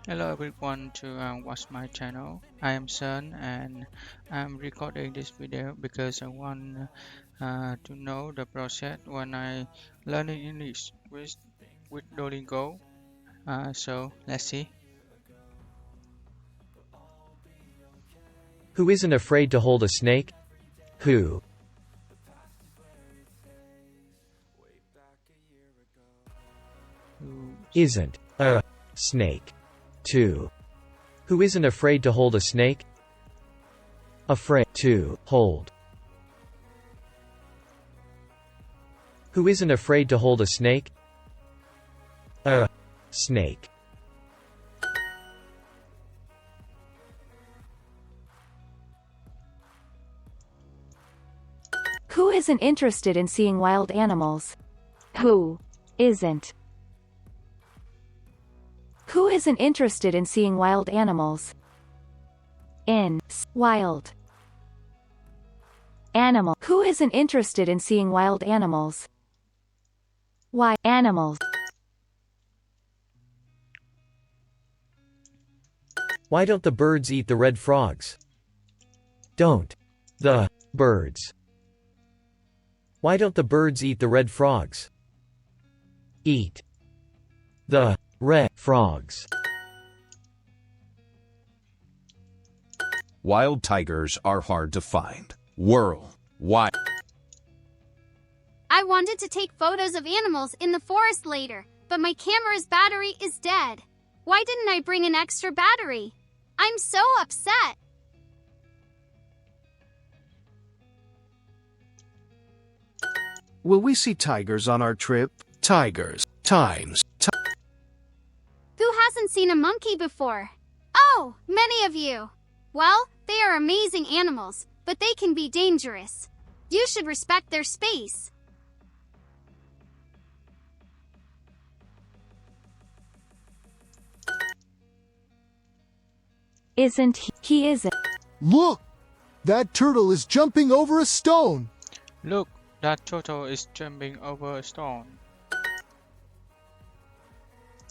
Hello everyone to watch my channel. I am Sun and I'm recording this video because I want to know the process when I learning English with Duolingo. So let's see. Who isn't afraid to hold a snake? Who Who isn't a snake? 2. Who isn't afraid to hold a snake? Afraid to hold. Who isn't afraid to hold a snake? A snake. Who isn't interested in seeing wild animals? Who isn't? Who isn't interested in seeing wild animals? Wild animal. Who isn't interested in seeing wild animals? Why animals? Why don't the birds eat the red frogs? Don't the birds. Why don't the birds eat the red frogs? Eat the red frogs. Wild tigers are hard to find. Worldwide. I wanted to take photos of animals in the forest later, but my camera's battery is dead. Why didn't I bring an extra battery? I'm so upset. Will we see tigers on our trip? Tigers. Times. Who hasn't seen a monkey before? Oh, many of you. Well, they are amazing animals, but they can be dangerous. You should respect their space. Isn't he isn't? Look! That turtle is jumping over a stone! Look, that turtle is jumping over a stone.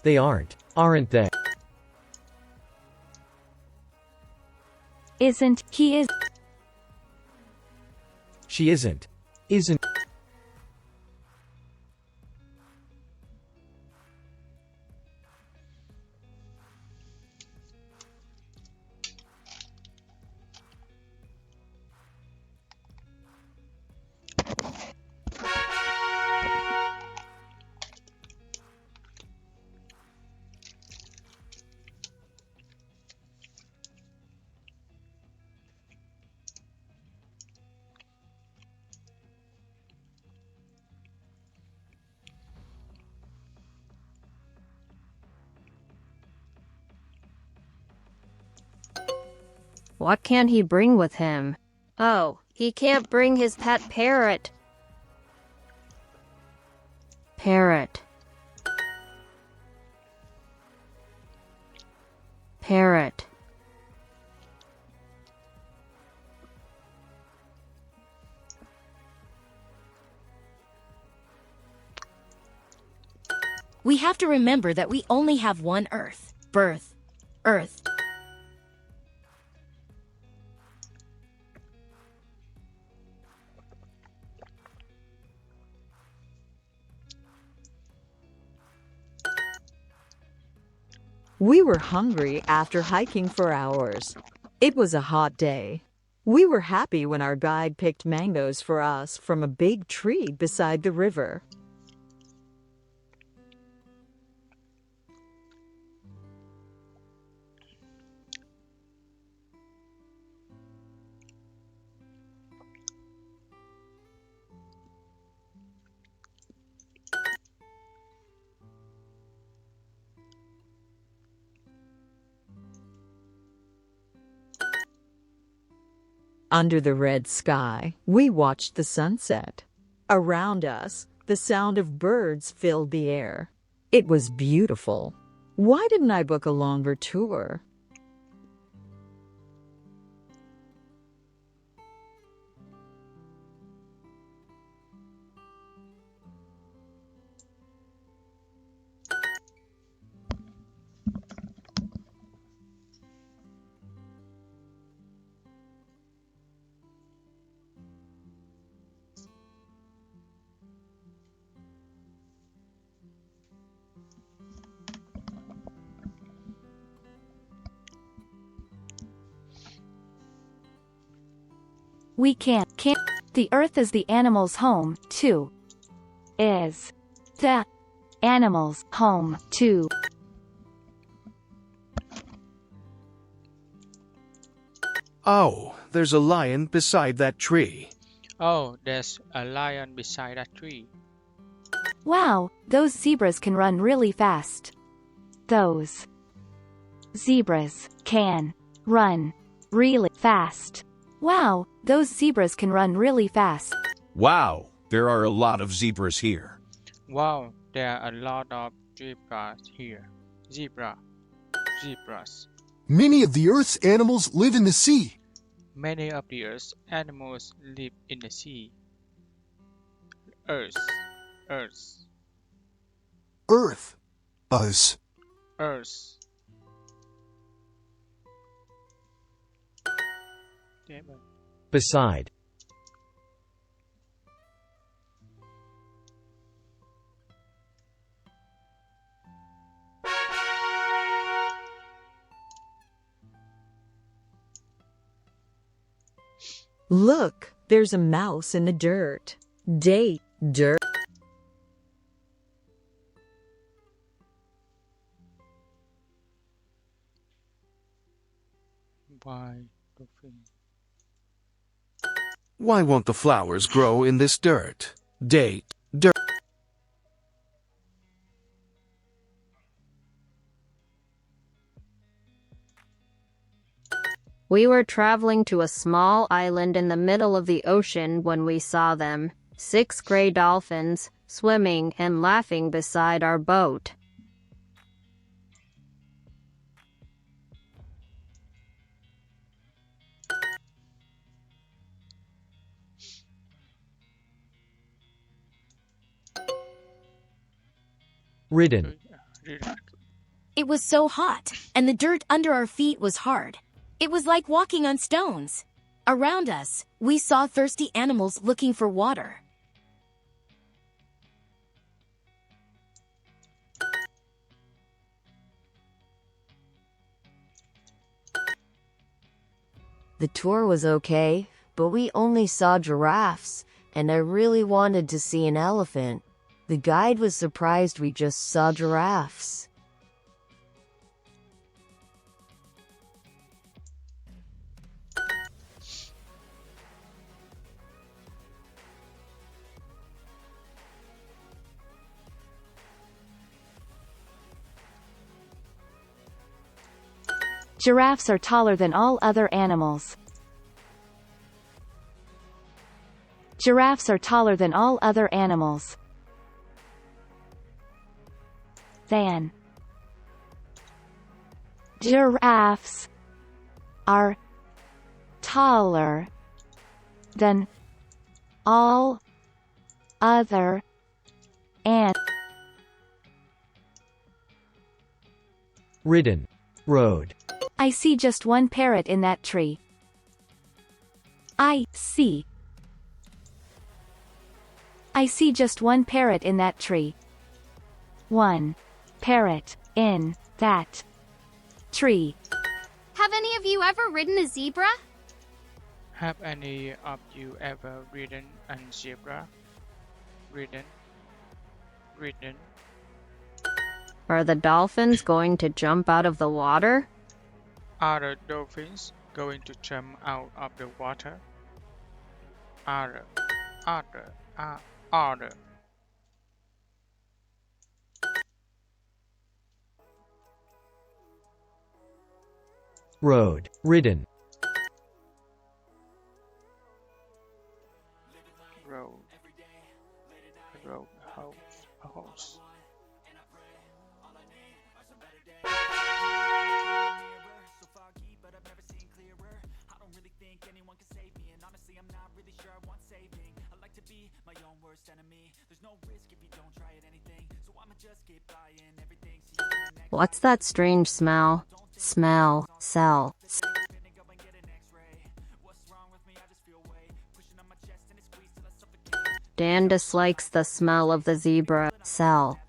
They aren't they? Isn't he is? She isn't What can he bring with him? Oh, he can't bring his pet parrot. Parrot. Parrot. We have to remember that we only have one Earth. Birth. Earth. We were hungry after hiking for hours. It was a hot day. We were happy when our guide picked mangoes for us from a big tree beside the river. Under the red sky, we watched the sunset. Around us, the sound of birds filled the air. It was beautiful. Why didn't I book a longer tour? We can't. The earth is the animal's home, too. Is the animal's home, too. Oh, there's a lion beside that tree. Oh, there's a lion beside that tree. Wow, those zebras can run really fast. Those zebras can run really fast. Wow, those zebras can run really fast. Wow, there are a lot of zebras here. Wow, there are a lot of zebras here. Zebras. Many of the Earth's animals live in the sea. Many of the Earth's animals live in the sea. Earth. Earth. Earth. Us. Earth. Damn it. Beside. Look, there's a mouse in the dirt. Dirt. Why, dolphin? Why won't the flowers grow in this dirt? Dirt. We were traveling to a small island in the middle of the ocean when we saw them. 6 gray dolphins, swimming and laughing beside our boat. Ridden. It was so hot, and the dirt under our feet was hard. It was like walking on stones. Around us, we saw thirsty animals looking for water. The tour was okay, but we only saw giraffes, and I really wanted to see an elephant. The guide was surprised we just saw giraffes. Giraffes are taller than all other animals. Giraffes are taller than all other animals. Than. Giraffes are taller than all other Ridden. Road. I see just one parrot in that tree. I see just one parrot in that tree. One parrot in that tree. Have any of you ever ridden a zebra? Have any of you ever ridden a zebra? Ridden. Are the dolphins going to jump out of the water? Are the dolphins going to jump out of the water? Are. Road. Ridden. Road. House. What's that strange smell? Cell. Dan dislikes the smell of the zebra cell.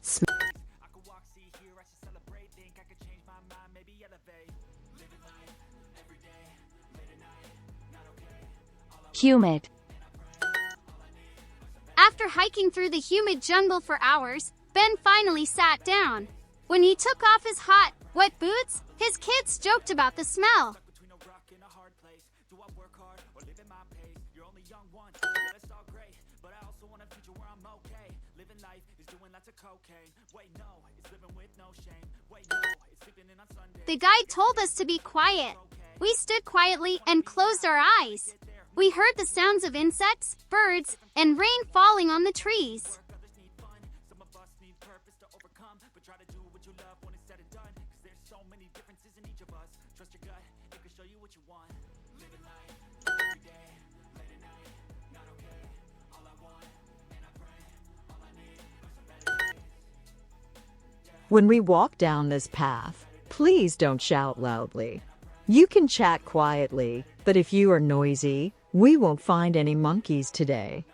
Humid. After hiking through the humid jungle for hours, Ben finally sat down. When he took off his hot, wet boots, his kids joked about the smell. The guide told us to be quiet. We stood quietly and closed our eyes. We heard the sounds of insects, birds, and rain falling on the trees. When we walk down this path, please don't shout loudly. You can chat quietly, but if you are noisy, we won't find any monkeys today.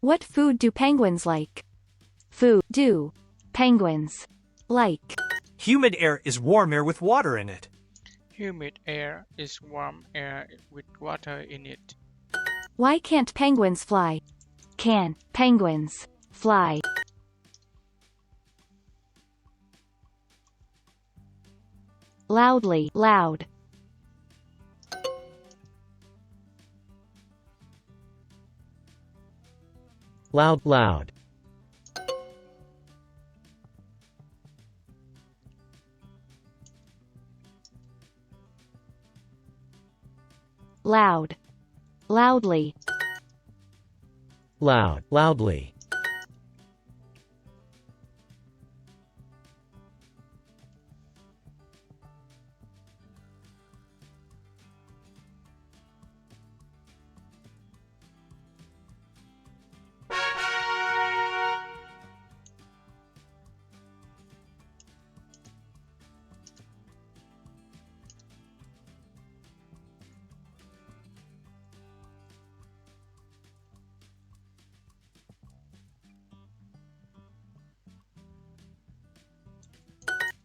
What food do penguins like? Food do penguins like? Humid air is warm air with water in it. Humid air is warm air with water in it. Why can't penguins fly? Can penguins fly? Loudly, loud. Loud, loud. Loud. Loudly. Loud, loudly.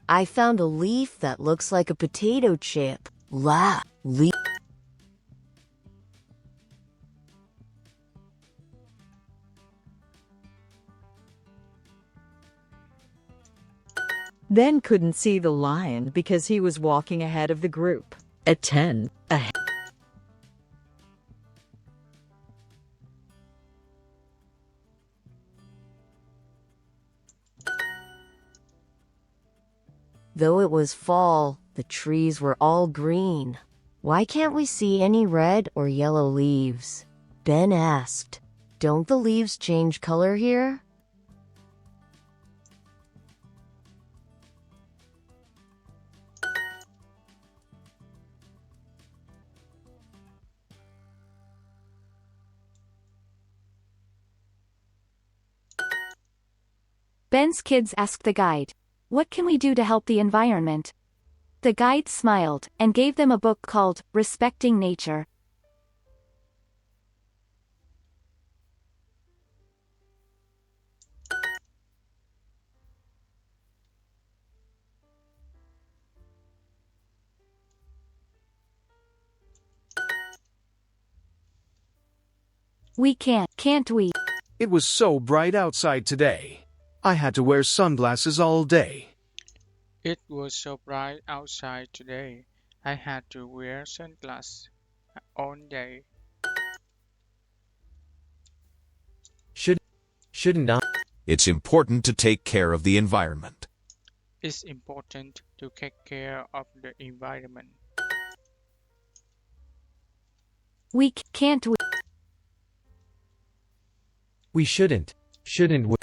I found a leaf that looks like a potato chip. Leaf. Ben couldn't see the lion because he was walking ahead of the group. At 10, ahead. Though it was fall, the trees were all green. Why can't we see any red or yellow leaves? Ben asked. Don't the leaves change color here? Ben's kids asked the guide, "What can we do to help the environment?" The guide smiled and gave them a book called Respecting Nature. We can't we? It was so bright outside today. I had to wear sunglasses all day. It was so bright outside today. I had to wear sunglasses all day. Shouldn't I? It's important to take care of the environment. It's important to take care of the environment. We can't we? We shouldn't. Shouldn't we?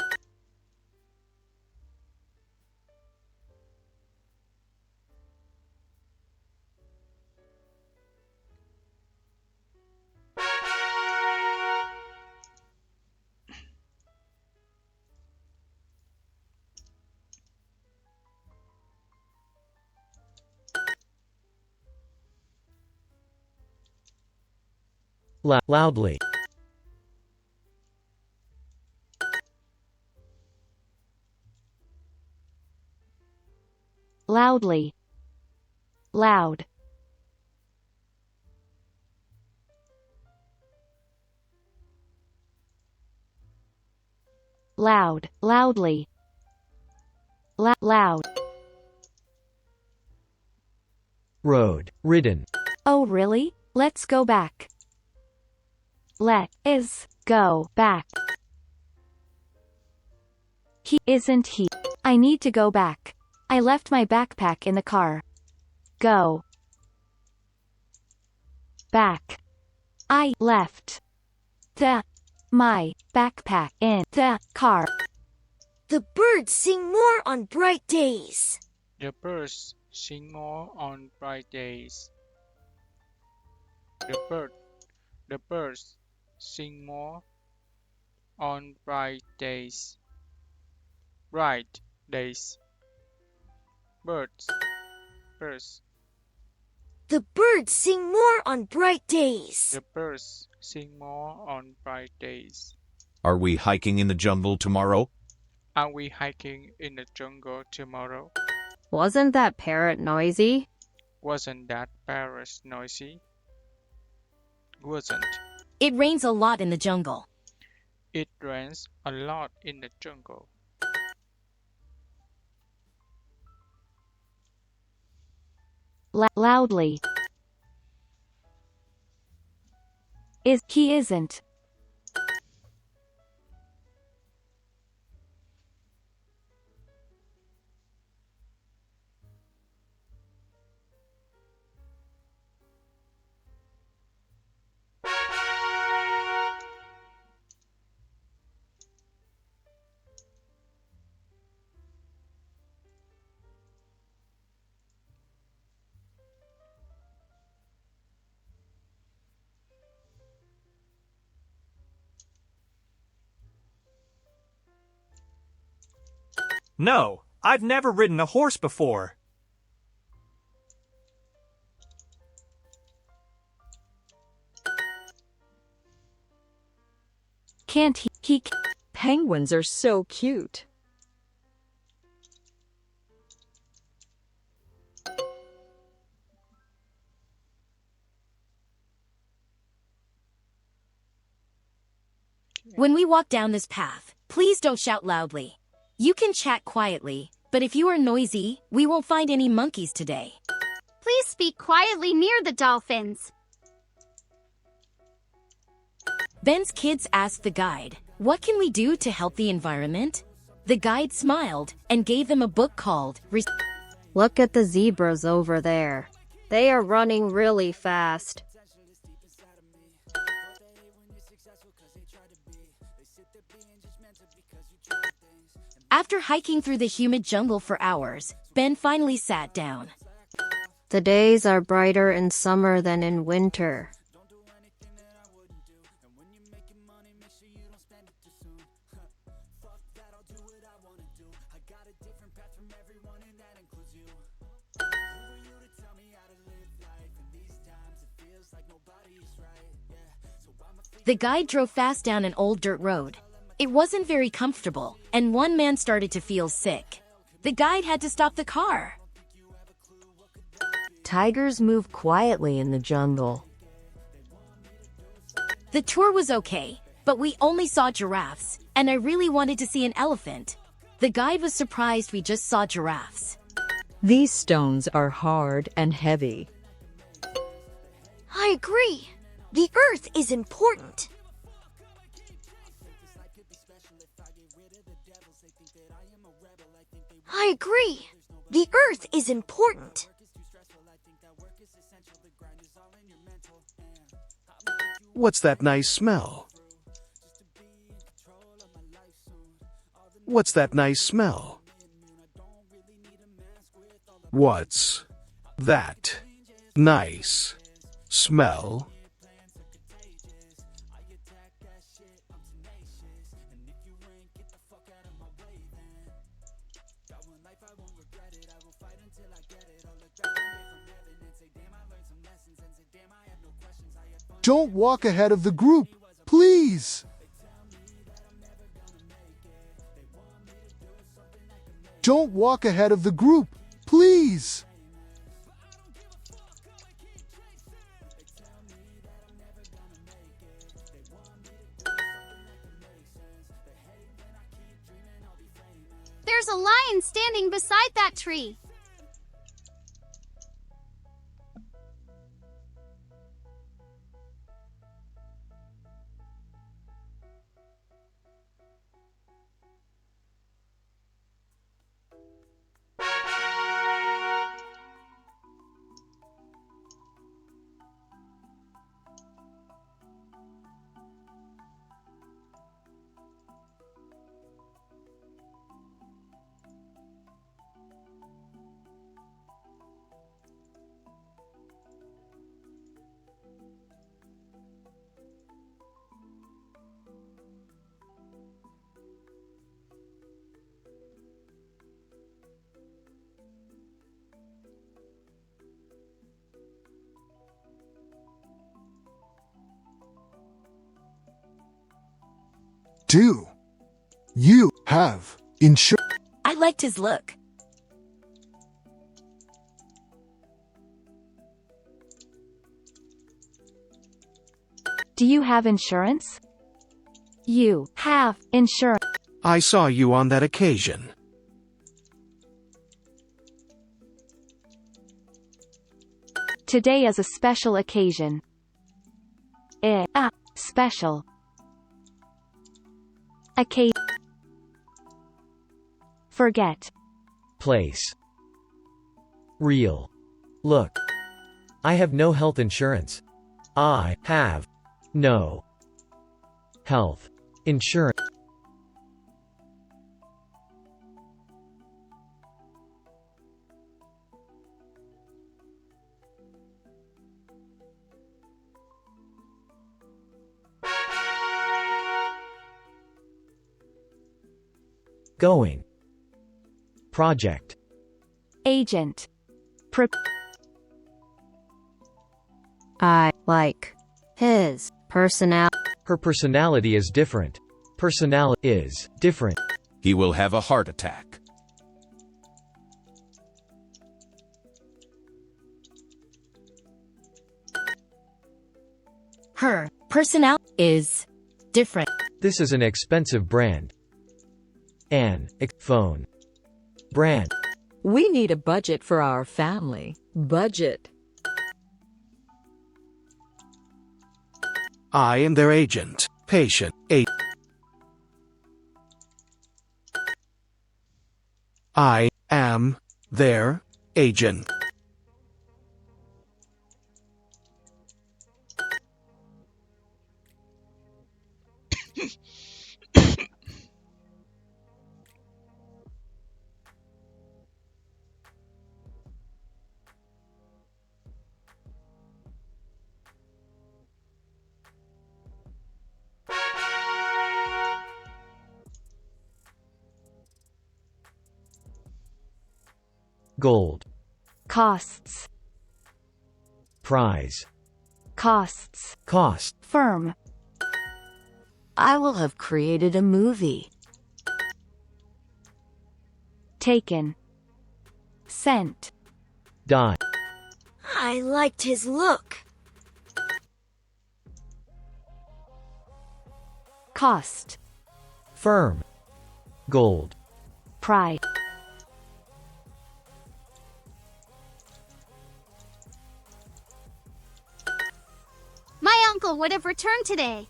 Loudly. loudly, loud, loud, loudly, loud. Road. Ridden. Oh really? Let's go back. Let is go back. He isn't he. I need to go back. I left my backpack in the car. Go back. I left my backpack in the car. The birds sing more on bright days. The birds sing more on bright days. The birds sing more on bright days. Bright days. Birds. Birds. The birds sing more on bright days. The birds sing more on bright days. Are we hiking in the jungle tomorrow? Are we hiking in the jungle tomorrow? Wasn't that parrot noisy? Wasn't that parrot noisy? Wasn't. It rains a lot in the jungle. It rains a lot in the jungle. Loudly. He isn't. No, I've never ridden a horse before. Can't he? Penguins are so cute. When we walk down this path, please don't shout loudly. You can chat quietly, but if you are noisy, we won't find any monkeys today. Please speak quietly near the dolphins. Ben's kids asked the guide, "What can we do to help the environment?" The guide smiled and gave them a book called Look at the zebras over there. They are running really fast. After hiking through the humid jungle for hours, Ben finally sat down. The days are brighter in summer than in winter. The guide drove fast down an old dirt road. It wasn't very comfortable, and one man started to feel sick. The guide had to stop the car. Tigers move quietly in the jungle. The tour was okay, but we only saw giraffes, and I really wanted to see an elephant. The guide was surprised we just saw giraffes. These stones are hard and heavy. I agree. The earth is important. I agree. The earth is important. What's that nice smell? What's that nice smell? What's that nice smell? Don't walk ahead of the group, please. Don't walk ahead of the group, Please. There's a lion standing beside that tree. Do you have insurance? I liked his look. Do you have insurance? You have insurance. I saw you on that occasion. Today is a special occasion. Special occasion. Forget. Place. Real. Look. I have no health insurance. I have no health insurance. Going. Project. Agent. I like his personality. Her personality is different. Personality is different. He will have a heart attack. Her personality is different. This is an expensive brand. An phone brand. We need a budget for our family. Budget. I am their agent. Patient. I am their agent. Gold. Costs. Prize. Costs. Cost. Firm. I will have created a movie. Taken. Sent. Die. I liked his look. Cost. Firm. Gold. Pride. My uncle would have returned today.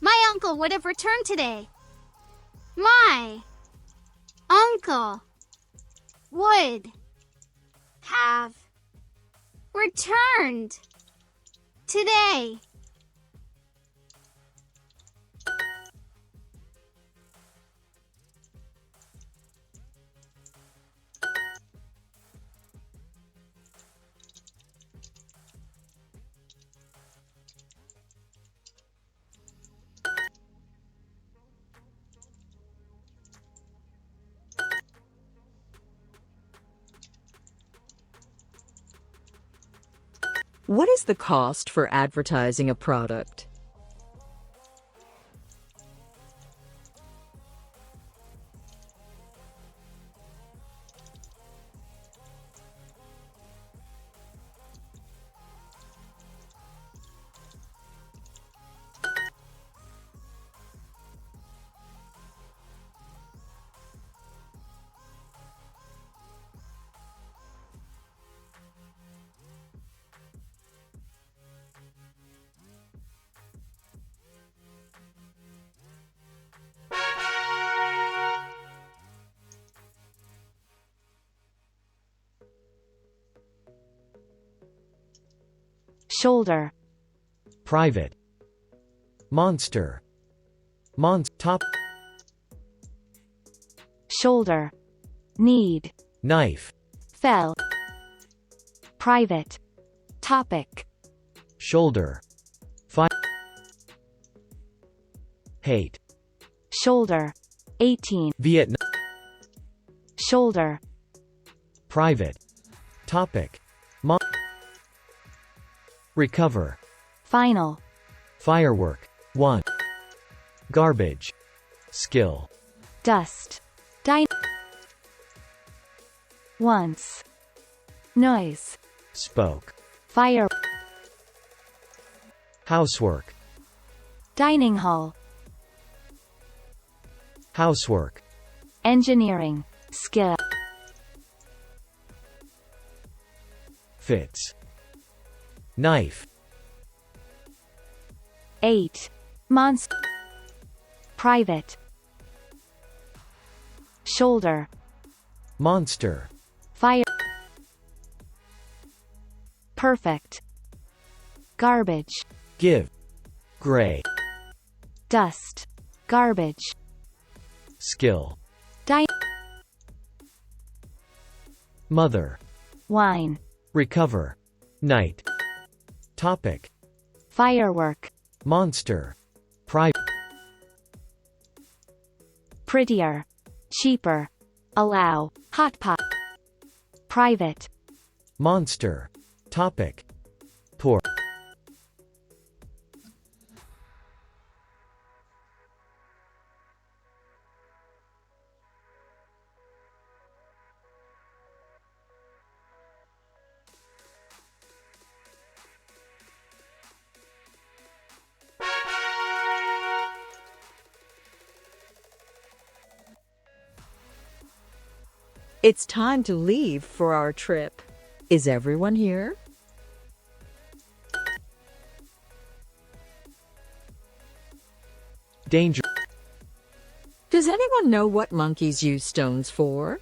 My uncle would have returned today. My uncle would have returned today. What is the cost for advertising a product? shoulder, private, monster, top, shoulder, need, knife, fell, private, topic, shoulder, hate, shoulder, 18, Vietnam, shoulder, private, topic, recover, final, firework, 1, garbage, skill, dust, once, noise, spoke, fire, housework, dining hall, housework, engineering, skill, fits, knife, 8, monster, private, shoulder, monster, fire, perfect, garbage, give, gray, dust, garbage, skill, die, mother, wine, recover, night, topic, firework, monster, private, prettier, cheaper, allow, hot pot, private, monster, topic, poor, It's time to leave for our trip. Is everyone here? danger, Does anyone know what monkeys use stones for?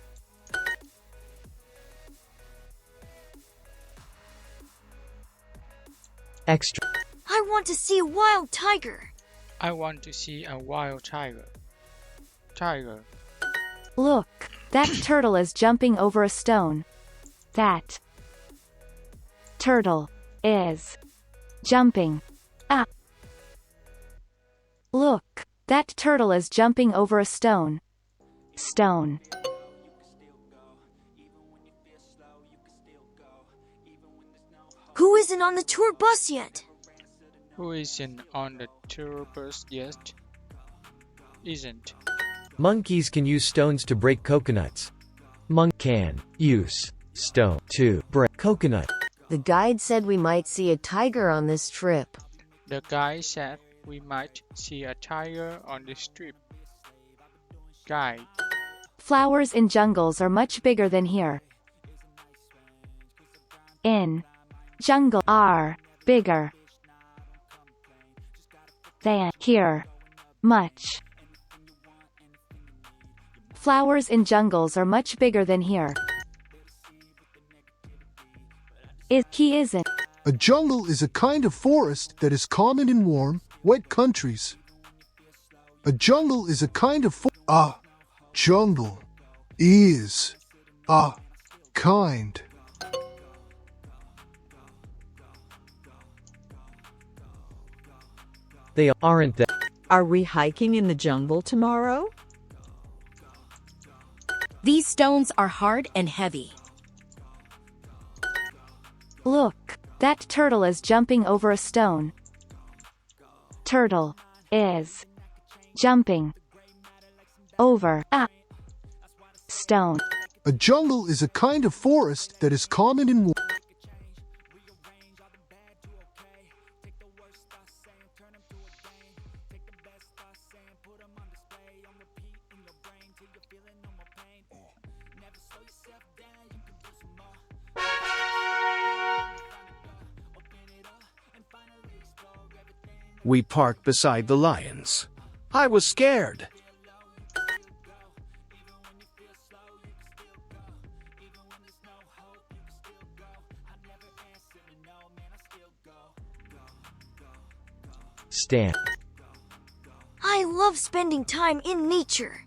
extra, I want to see a wild tiger. I want to see a wild tiger. Tiger. look, that turtle is jumping over a stone. That turtle is jumping. Ah. Look, that turtle is jumping over a stone. Stone. Who isn't on the tour bus yet? Who isn't on the tour bus yet? Isn't. monkeys can use stones to break coconuts. Monk can use stone to break coconut. The guide said we might see a tiger on this trip. The guy said we might see a tiger on this trip. Guy. Flowers in jungles are much bigger than here. In jungle are bigger than here. Much. Flowers in jungles are much bigger than here. He isn't. A jungle is a kind of forest that is common in warm, wet countries. A jungle is a kind of a jungle is a kind. They aren't that. Are we hiking in the jungle tomorrow? These stones are hard and heavy. Look, that turtle is jumping over a stone. Turtle is jumping over a stone. A jungle is a kind of forest that is common in warm. We parked beside the lions. I was scared. Stand. I love spending time in nature.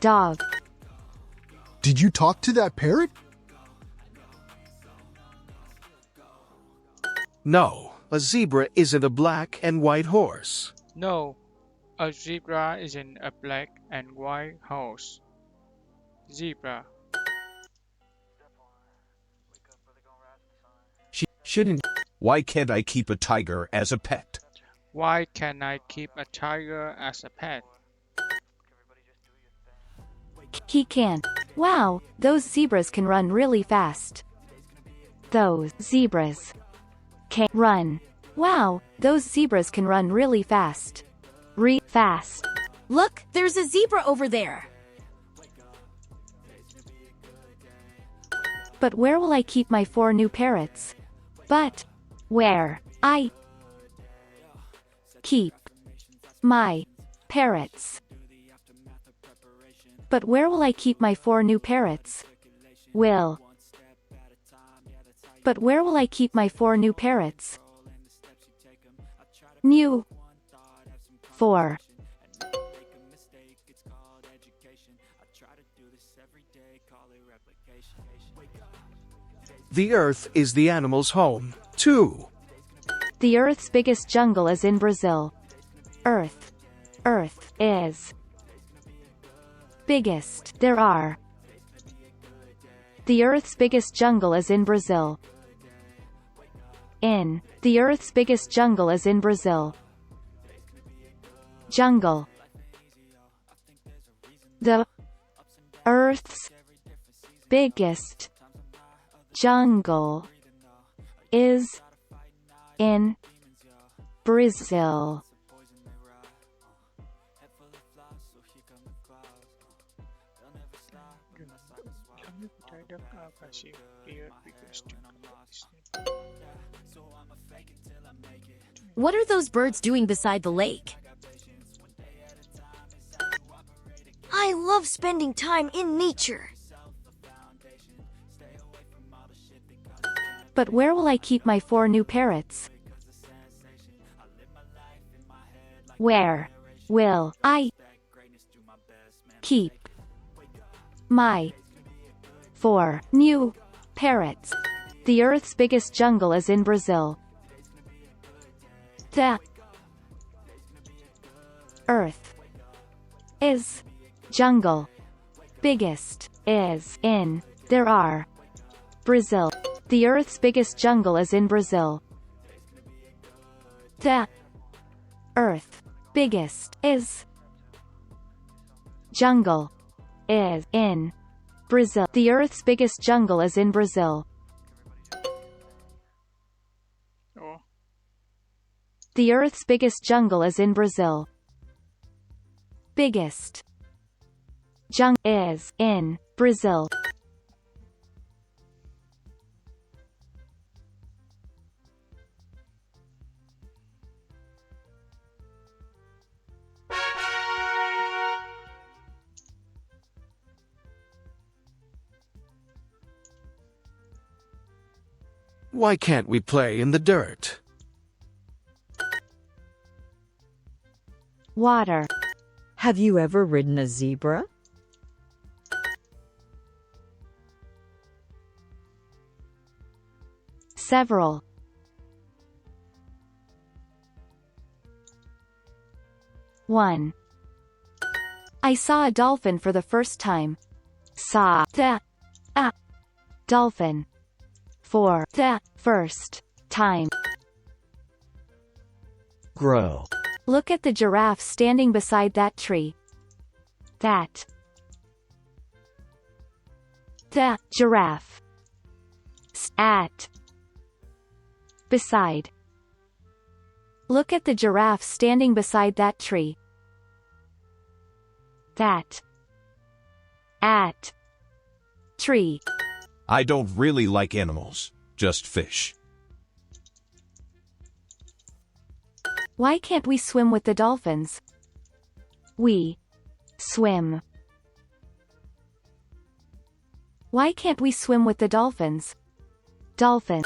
Dog. Did you talk to that parrot? No, a zebra isn't a black and white horse. No, a zebra isn't a black and white horse. Zebra. Shouldn't. Why can't I keep a tiger as a pet? Why can't I keep a tiger as a pet? He can. Wow, those zebras can run really fast. Those zebras can run. Wow, those zebras can run really fast. Fast. Look, there's a zebra over there. But where will I keep my 4 new parrots? But where I keep my parrots. But where will I keep my 4 new parrots? But where will I keep my 4 new parrots? New 4. The earth is the animal's home. 2. The Earth's biggest jungle is in Brazil. Earth is biggest. There are. The Earth's biggest jungle is in Brazil. In. The Earth's biggest jungle is in Brazil. Jungle. The Earth's biggest jungle is in Brazil. What are those birds doing beside the lake? I love spending time in nature. But where will I keep my 4 new parrots? Where will I keep my 4 new parrots? The Earth's biggest jungle is in Brazil. The Earth is jungle. Biggest is in. There are. Brazil. The Earth's biggest jungle is in Brazil. The Earth biggest is jungle is in Brazil. The Earth's biggest jungle is in Brazil. Oh. The Earth's biggest jungle is in Brazil. Biggest jungle is in Brazil. Why can't we play in the dirt? Water. Have you ever ridden a zebra? Several. One. I saw a dolphin for the first time. Saw the dolphin for the first time. Grow. Look at the giraffe standing beside that tree. That. The giraffe. At. Beside. Look at the giraffe standing beside that tree. That. At. Tree. I don't really like animals, just fish. Why can't we swim with the dolphins? We swim Why can't we swim with the dolphins? Dolphin.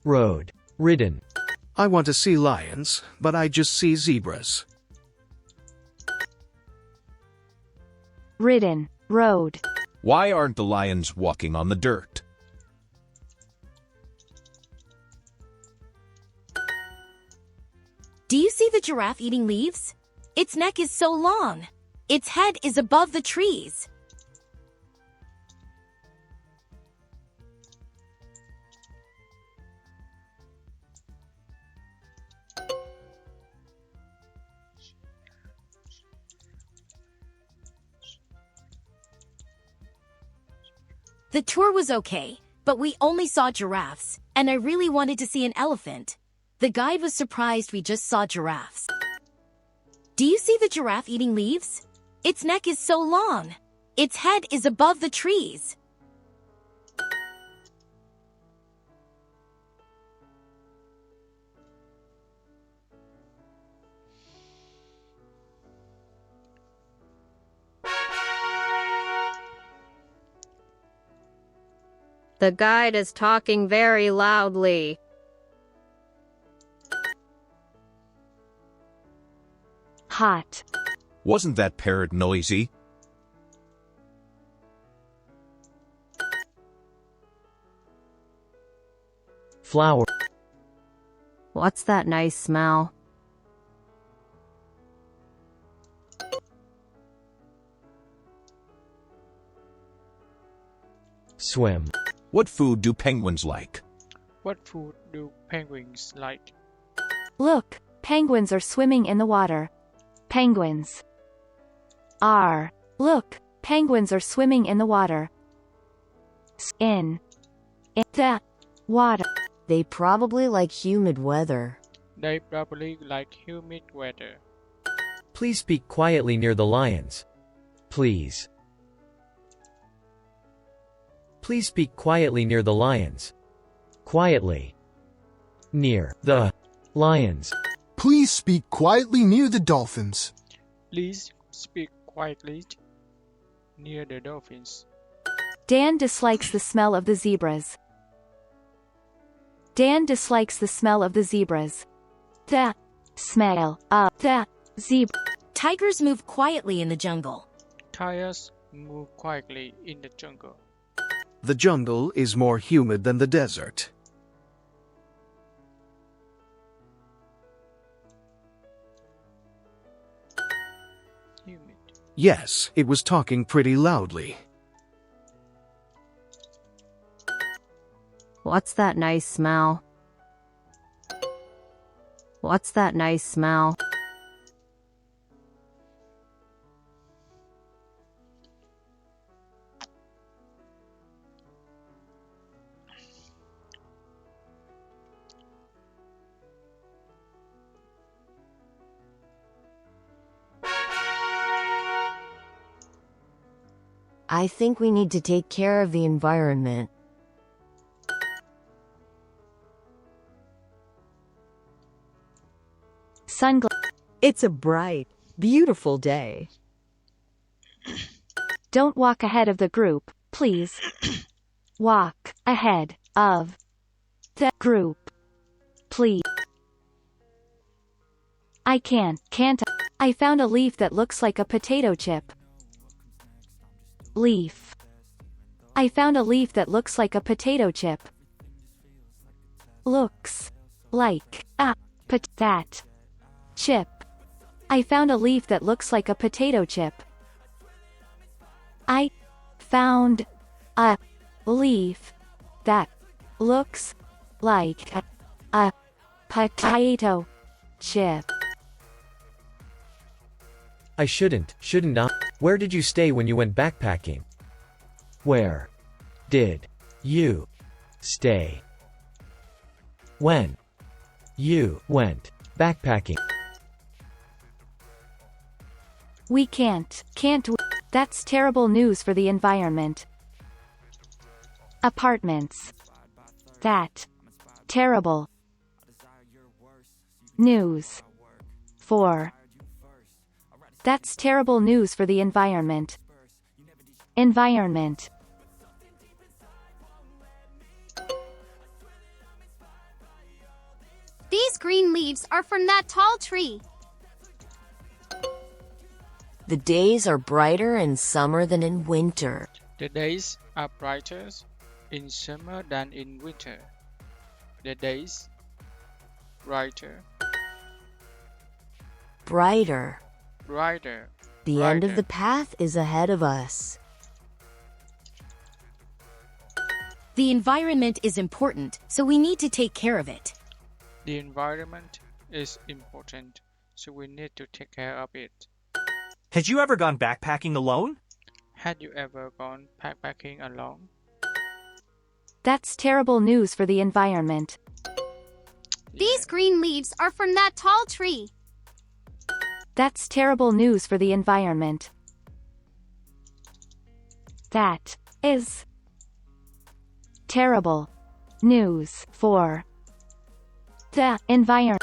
Road. Ridden. I want to see lions, but I just see zebras. Ridden. Road. Why aren't the lions walking on the dirt? Do you see the giraffe eating leaves? Its neck is so long. Its head is above the trees. The tour was okay, but we only saw giraffes, and I really wanted to see an elephant. The guide was surprised we just saw giraffes. Do you see the giraffe eating leaves? Its neck is so long. Its head is above the trees. The guide is talking very loudly. Hot. Wasn't that parrot noisy? Flower. What's that nice smell? Swim. What food do penguins like? What food do penguins like? Look, penguins are swimming in the water. Penguins. Are. Look, penguins are swimming in the water. In the water. They probably like humid weather. They probably like humid weather. Please speak quietly near the lions. Please. Please speak quietly near the lions. Quietly. Near the lions. Please speak quietly near the dolphins. Please speak quietly near the dolphins. Dan dislikes the smell of the zebras. Dan dislikes the smell of the zebras. The smell of the zebra. Tigers move quietly in the jungle. Tigers move quietly in the jungle. The jungle is more humid than the desert. Humid. Yes, it was talking pretty loudly. What's that nice smell? What's that nice smell? I think we need to take care of the environment. Sunglasses. It's a bright, beautiful day. Don't walk ahead of the group, please. Walk ahead of the group, please. I can't I found a leaf that looks like a potato chip. Leaf. I found a leaf that looks like a potato chip. Looks like a that chip. I found a leaf that looks like a potato chip. I found a leaf that looks like a potato chip. I shouldn't I? Where did you stay when you went backpacking? Where did you stay when you went backpacking? We can't we? That's terrible news for the environment. Apartments. That terrible news for That's terrible news for the environment. Environment. These green leaves are from that tall tree. The days are brighter in summer than in winter. The days are brighter in summer than in winter. The days brighter, Brighter. brighter, The end of brighter. the path is ahead of us. The environment is important, so we need to take care of it. The environment is important, so we need to take care of it. Had you ever gone backpacking alone? Had you ever gone backpacking alone? That's terrible news for the environment. These green leaves are from that tall tree. That's terrible news for the environment. That is terrible news for the environment.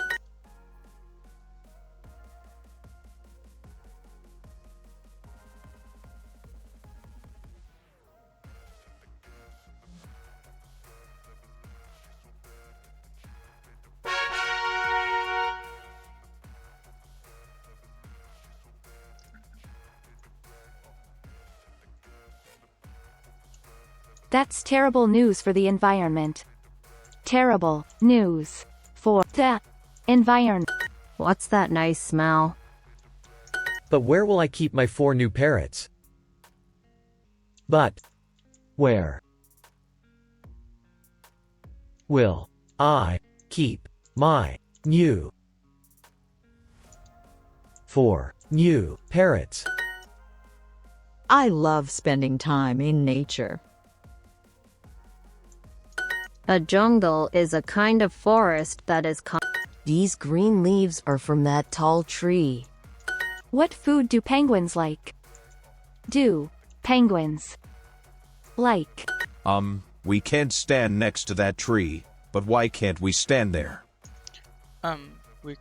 That's terrible news for the environment. Terrible news for the environment. What's that nice smell? But where will I keep my 4 new parrots? But where will I keep my new 4 new parrots? I love spending time in nature. A jungle is a kind of forest that is These green leaves are from that tall tree. What food do penguins like? Do penguins like? We can't stand next to that tree, but why can't we stand there? We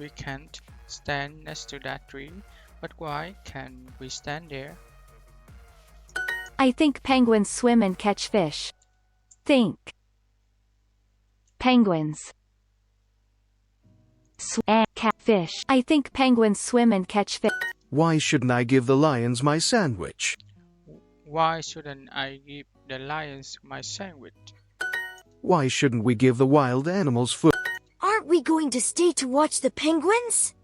can't stand next to that tree, but why can we stand there? I think penguins swim and catch fish. Think. Penguins. And catfish. I think penguins swim and catch fish. Why shouldn't I give the lions my sandwich? Why shouldn't I give the lions my sandwich? Why shouldn't we give the wild animals food? Aren't we going to stay to watch the penguins?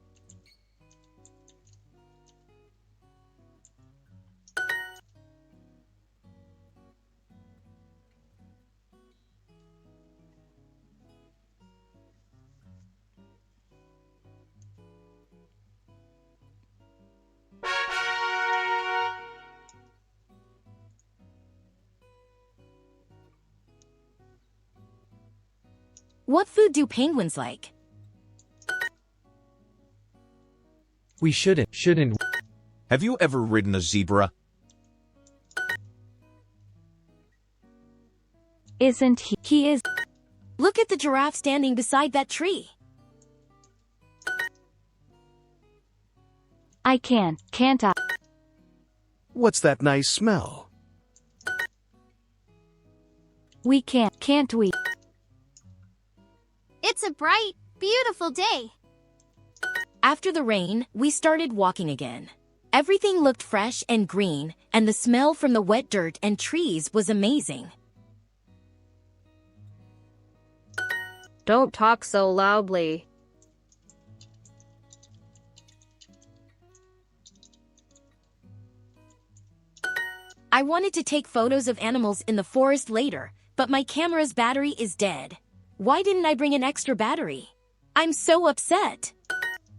What food do penguins like? We shouldn't. Have you ever ridden a zebra? Isn't he? He is. Look at the giraffe standing beside that tree. I can't I? What's that nice smell? We can't we? It's a bright, beautiful day. After the rain, we started walking again. Everything looked fresh and green, and the smell from the wet dirt and trees was amazing. Don't talk so loudly. I wanted to take photos of animals in the forest later, but my camera's battery is dead. Why didn't I bring an extra battery? I'm so upset.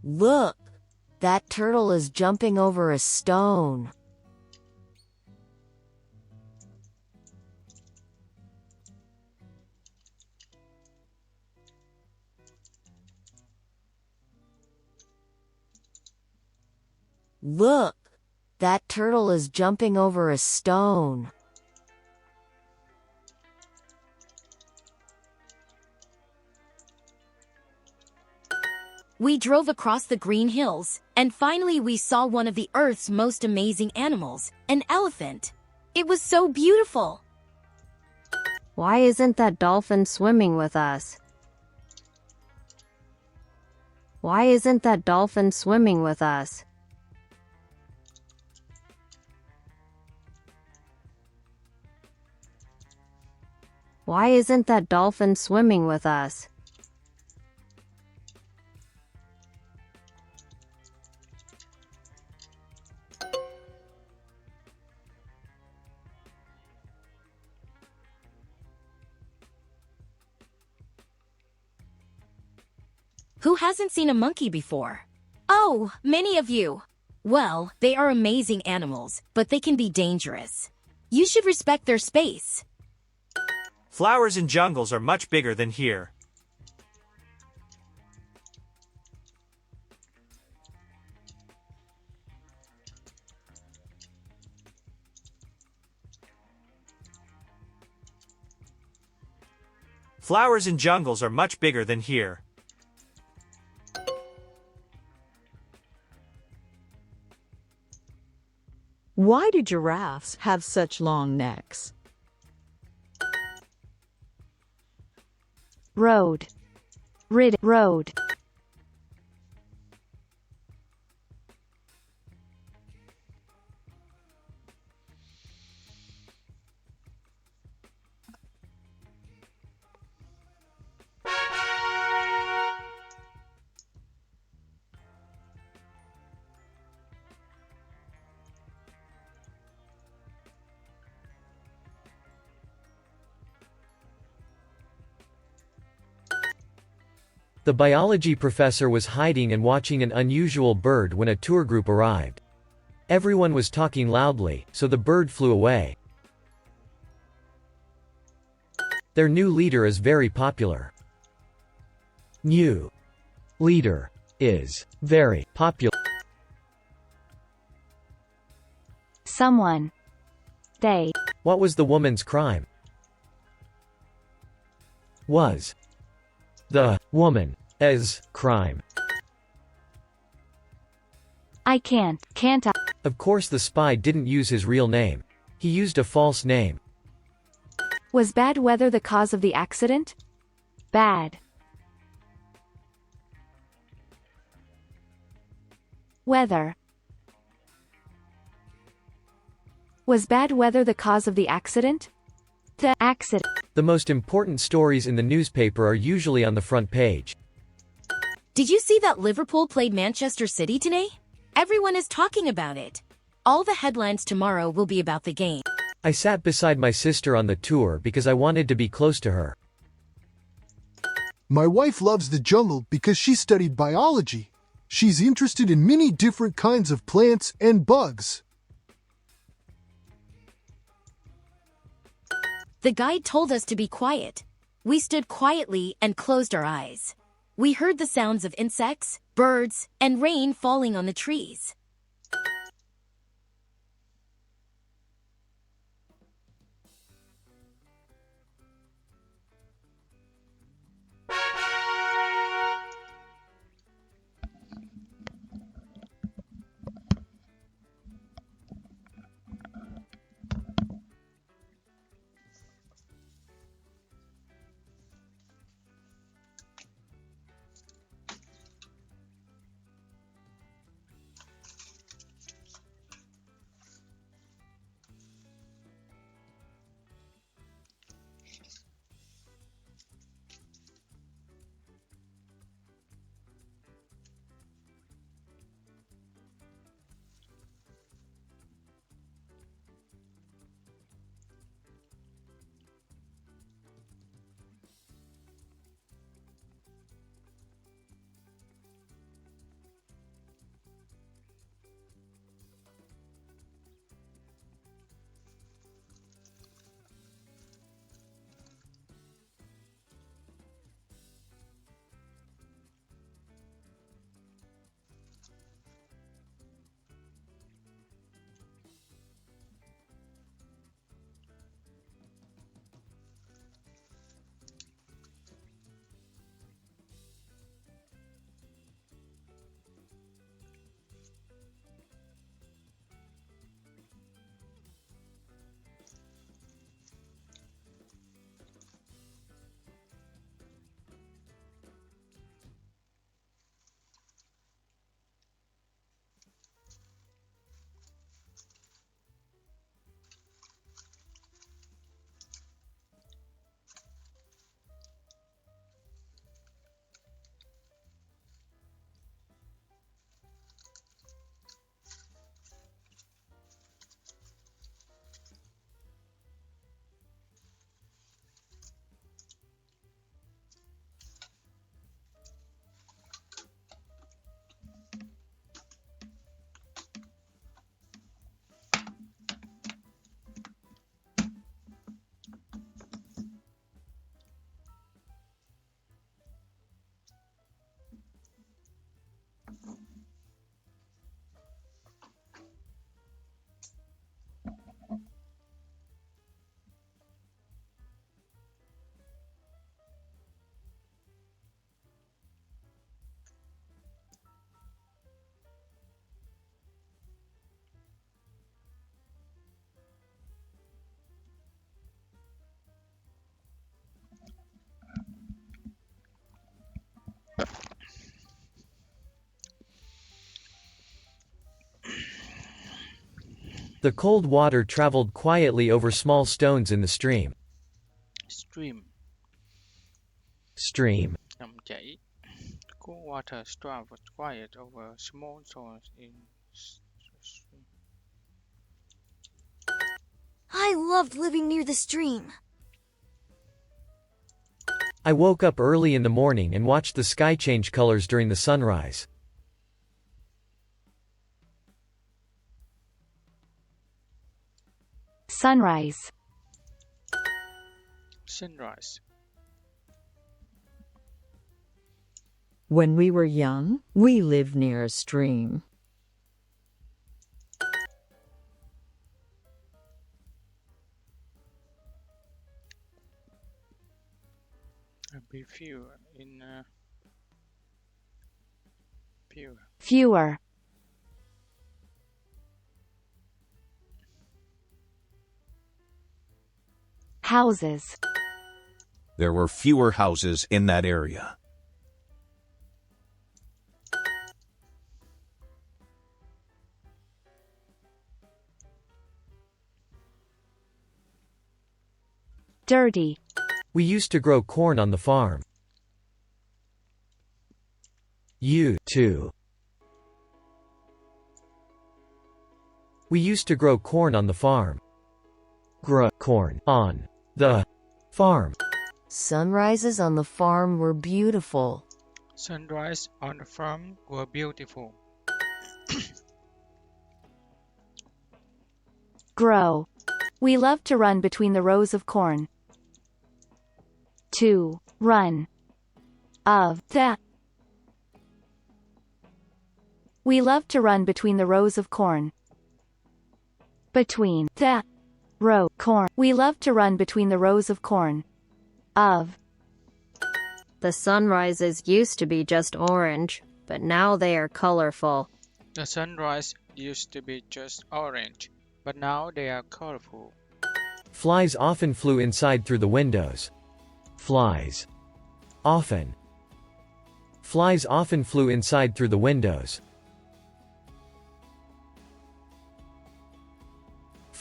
Look, that turtle is jumping over a stone. Look, that turtle is jumping over a stone. We drove across the green hills, and finally we saw one of the Earth's most amazing animals, an elephant. It was so beautiful. Why isn't that dolphin swimming with us? Why isn't that dolphin swimming with us? Why isn't that dolphin swimming with us? Who hasn't seen a monkey before? Oh, many of you. Well, they are amazing animals, but they can be dangerous. You should respect their space. Flowers in jungles are much bigger than here. Flowers in jungles are much bigger than here. Why do giraffes have such long necks? Road. Road. The biology professor was hiding and watching an unusual bird when a tour group arrived. Everyone was talking loudly, so the bird flew away. Their new leader is very popular. New leader is very popular. Someone. They. What was the woman's crime? Was the woman's crime? I can't I? Of course the spy didn't use his real name. He used a false name. Was bad weather the cause of the accident? Bad weather. Was bad weather the cause of the accident? The accident. The most important stories in the newspaper are usually on the front page. Did you see that Liverpool played Manchester City today? Everyone is talking about it. All the headlines tomorrow will be about the game. I sat beside my sister on the tour because I wanted to be close to her. My wife loves the jungle because she studied biology. She's interested in many different kinds of plants and bugs. The guide told us to be quiet. We stood quietly and closed our eyes. We heard the sounds of insects, birds, and rain falling on the trees. The cold water traveled quietly over small stones in the stream. Stream. Stream. Dòng chảy. Cool water travels quiet over small stones in stream. I loved living near the stream. I woke up early in the morning and watched the sky change colors during the sunrise. Sunrise. Sunrise. When we were young, we lived near a stream. Be fewer in fewer. Fewer. Houses. There were fewer houses in that area. Dirty. We used to grow corn on the farm. Too. We used to grow corn on the farm. Grow corn on the farm. Sunrises on the farm were beautiful. Sunrise on the farm were beautiful. Grow. We loved to run between the rows of corn. To run. Of the. We loved to run between the rows of corn. Between the row corn. We loved to run between the rows of corn. Of. The sunrises used to be just orange, but now they are colorful. The sunrise used to be just orange, but now they are colorful. Flies often flew inside through the windows. Flies. Often. Flies often flew inside through the windows.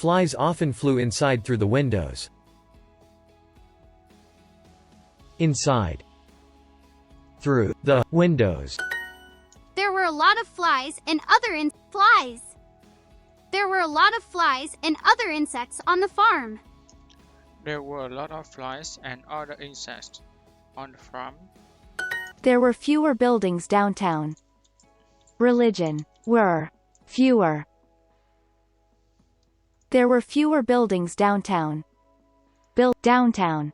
Flies often flew inside through the windows. Inside. Through the windows. There were a lot of flies and other flies. There were a lot of flies and other insects on the farm. There were a lot of flies and other insects on the farm. There were fewer buildings downtown. Religion. Were. Fewer. There were fewer buildings downtown. Built downtown.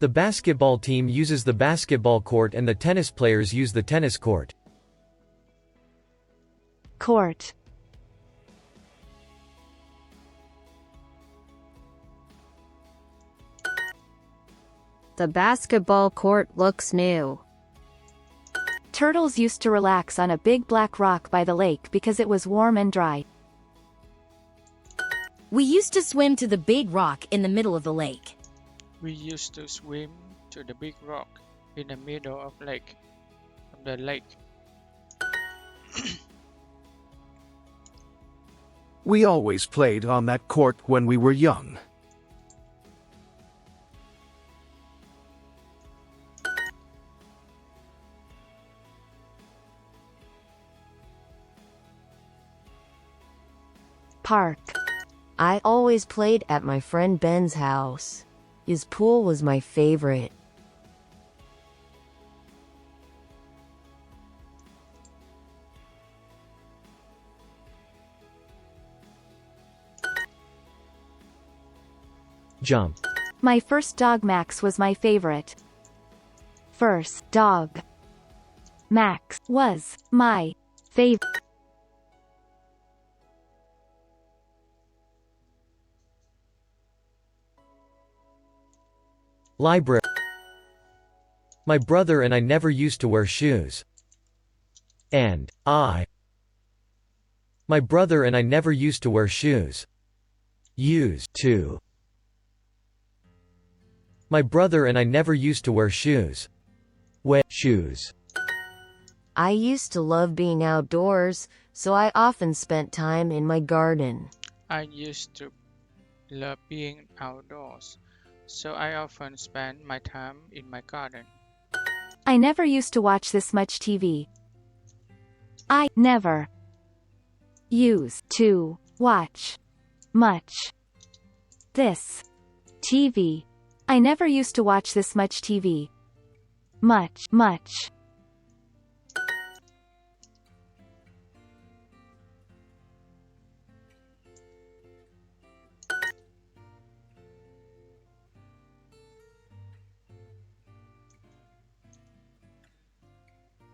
The basketball team uses the basketball court and the tennis players use the tennis court. Court. The basketball court looks new. Turtles used to relax on a big black rock by the lake because it was warm and dry. We used to swim to the big rock in the middle of the lake. We used to swim to the big rock in the middle of the lake. We always played on that court when we were young. Park. I always played at my friend Ben's house. His pool was my favorite. Jump. My first dog Max was my favorite. First dog Max was my favorite. Library. My brother and I never used to wear shoes. And I. My brother and I never used to wear shoes. use to. My brother and I never used to wear shoes. Wear shoes. I used to love being outdoors, so I often spent time in my garden. I used to love being outdoors, so I often spend my time in my garden. I never used to watch this much TV. I never use to watch much this TV. I never used to watch this much TV. Much.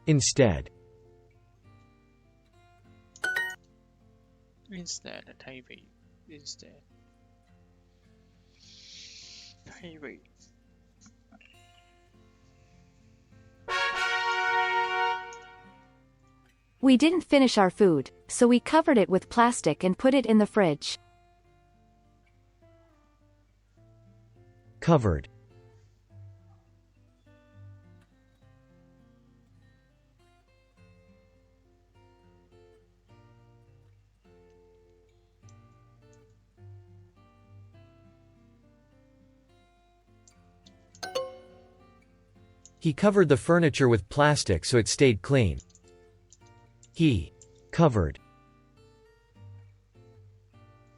Instead. Instead, thay vì. Instead. Thay vì. We didn't finish our food, so we covered it with plastic and put it in the fridge. Covered. He covered the furniture with plastic so it stayed clean. He covered.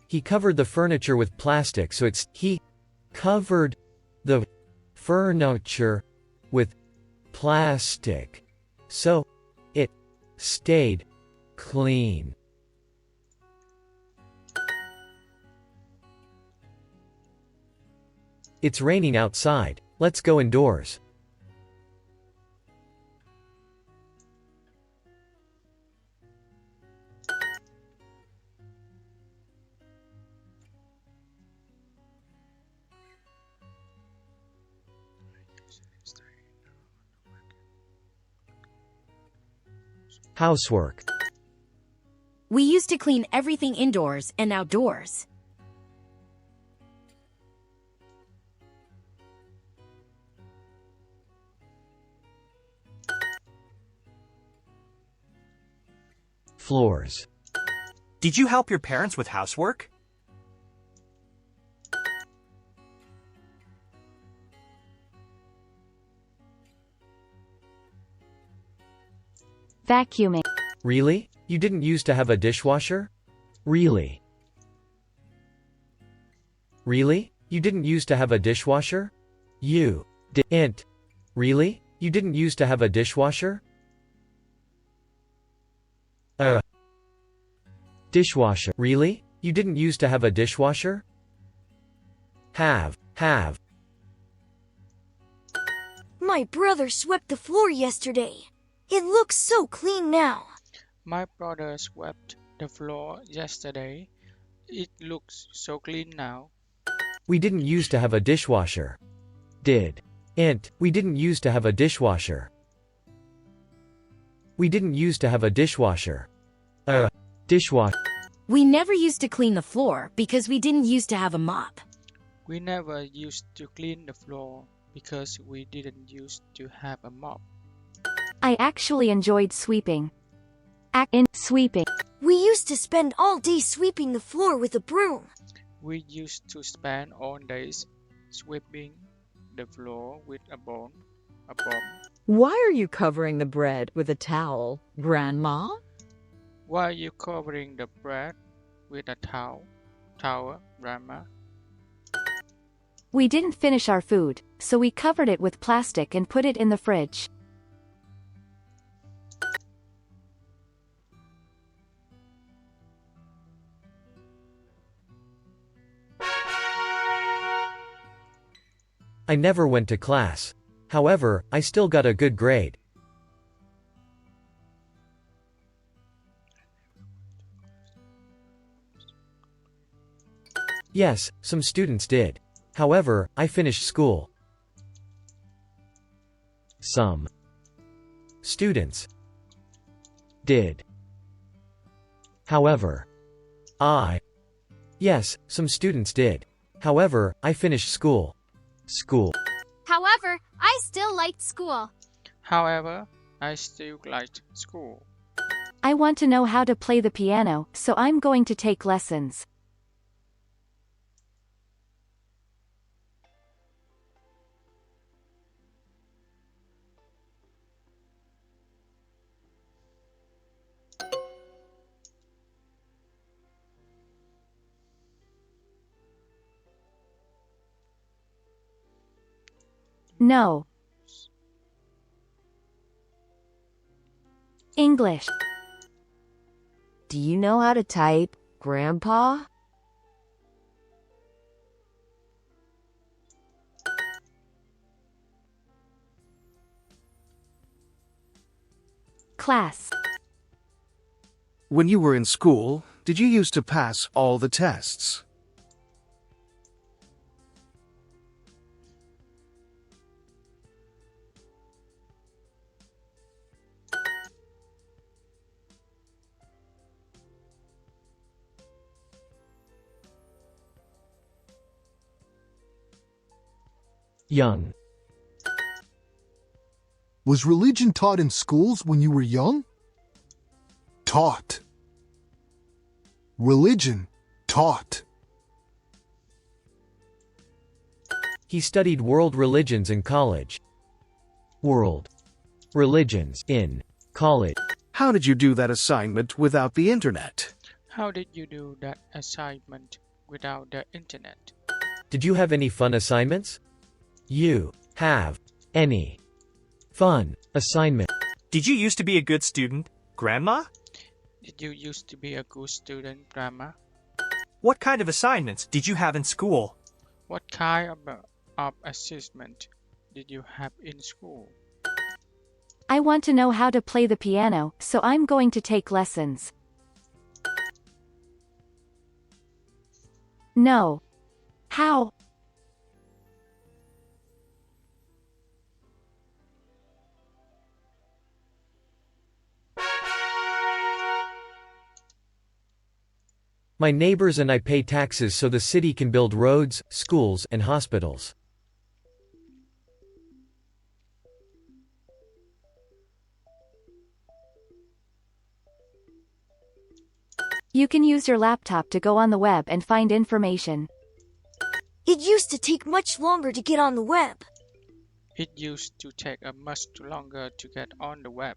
He covered the furniture with plastic so he covered the furniture with plastic so it stayed clean. It's raining outside. Let's go indoors. Housework. We used to clean everything indoors and outdoors. Floors. Did you help your parents with housework? Vacuuming. Really? You didn't used to have a dishwasher? Really? Really? You didn't used to have a dishwasher? You didn't. Really? You didn't used to have a dishwasher? Dishwasher. Really? You didn't used to have a dishwasher? Have. My brother swept the floor yesterday. It looks so clean now. My brother swept the floor yesterday. It looks so clean now. We didn't used to have a dishwasher. Did. Int. We didn't used to have a dishwasher. We didn't used to have a dishwasher. Dishwasher. We never used to clean the floor because we didn't used to have a mop. We never used to clean the floor because we didn't used to have a mop. I actually enjoyed sweeping. Sweeping. We used to spend all day sweeping the floor with a broom. We used to spend all days sweeping the floor with a bomb. Why are you covering the bread with a towel, Grandma? Why are you covering the bread with a towel, Grandma? We didn't finish our food, so we covered it with plastic and put it in the fridge. I never went to class. However, I still got a good grade. Yes, some students did. However, I finished school. Some students did. However, I Yes, some students did. However, I finished school. School. However, I still liked school. However, I still liked school. I want to know how to play the piano, so I'm going to take lessons. No. English. Do you know how to type, Grandpa? Class. When you were in school, did you used to pass all the tests? Young. Was religion taught in schools when you were young? Taught. Religion. Taught. He studied world religions in college. World religions in college. How did you do that assignment without the internet? How did you do that assignment without the internet? Did you have any fun assignments? You have any fun assignment? Did you used to be a good student, Grandma? Did you used to be a good student, Grandma? What kind of assignments did you have in school? What kind of assessment did you have in school? I want to know how to play the piano, so I'm going to take lessons. No. How? My neighbors and I pay taxes so the city can build roads, schools, and hospitals. You can use your laptop to go on the web and find information. It used to take much longer to get on the web. It used to take a much longer to get on the web.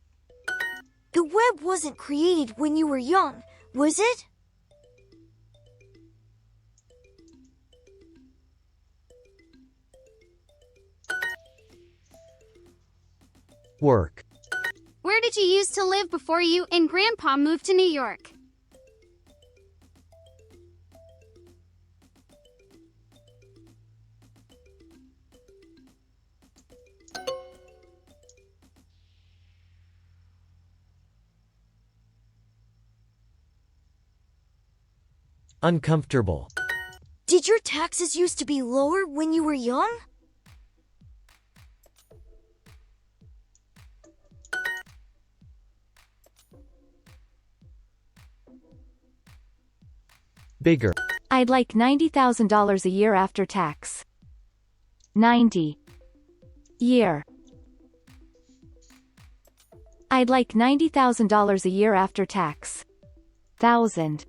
The web wasn't created when you were young, was it? Work. Where did you used to live before you and Grandpa moved to New York? Uncomfortable. Did your taxes used to be lower when you were young? Bigger. I'd like $90,000 a year after tax. 90. Year. I'd like $90,000 a year after tax. 1,000.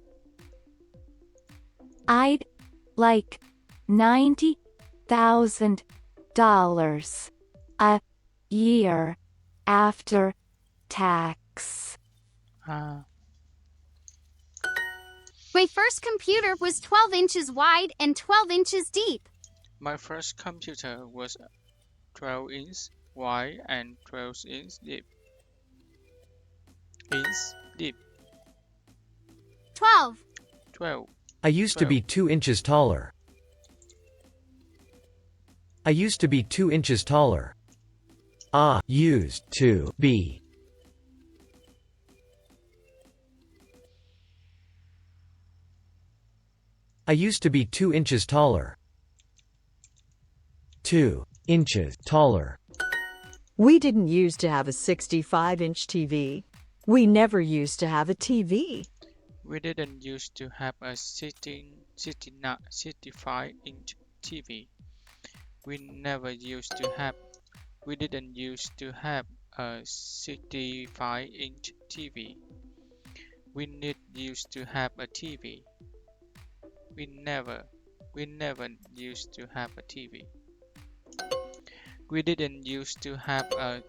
I'd like $90,000 a year after tax. My first computer was 12 inches wide and 12 inches deep. My first computer was 12 inches wide and 12 inches deep. 12. 12. I used to be 2 inches taller. I used to be 2 inches taller. I used to be. I used to be 2 inches taller. 2 inches taller. We didn't used to have a 65-inch TV. We never used to have a TV. We didn't used to have a 65-inch TV. We never used to have. We didn't used to have a 65-inch TV. We need used to have a TV. We never. We never used to have a TV. We didn't used to have a.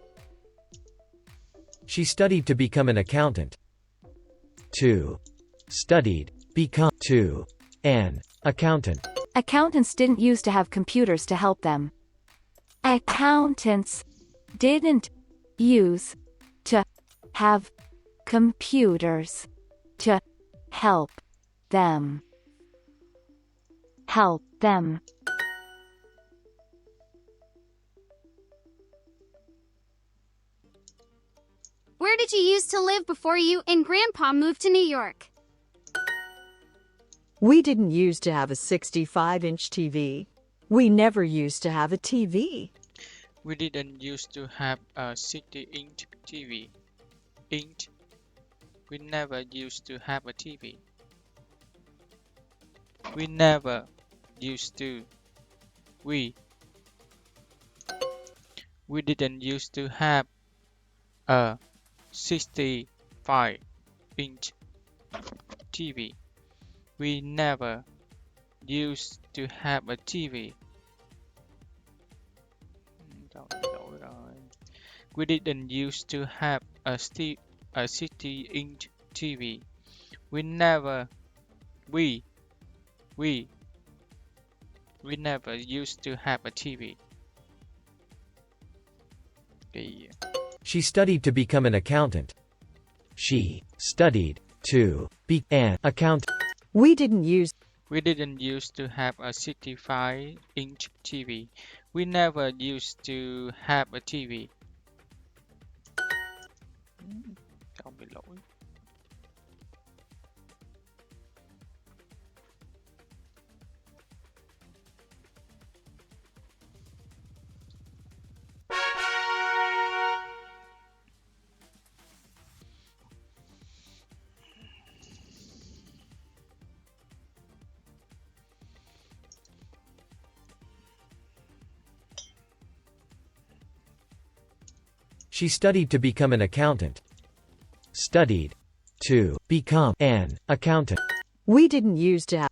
She studied to become an accountant. 2. Studied. Become. 2. An accountant. Accountants didn't used to have computers to help them. Accountants didn't use to have computers to help them. Help them. Where did you used to live before you and Grandpa moved to New York? We didn't used to have a 65-inch TV. We never used to have a TV. We didn't used to have a 60-inch TV. Inch. We never used to have a TV. We never used to. We didn't used to have a 65-inch TV. We never used to have a TV. We didn't used to have a 60-inch TV. We never. We never used to have a TV. Okay. She studied to become an accountant. She studied to be an accountant. We didn't use to have a 65-inch TV. We never used to have a TV. Không bị lỗi. She studied to become an accountant. Studied to become an accountant. We didn't use to have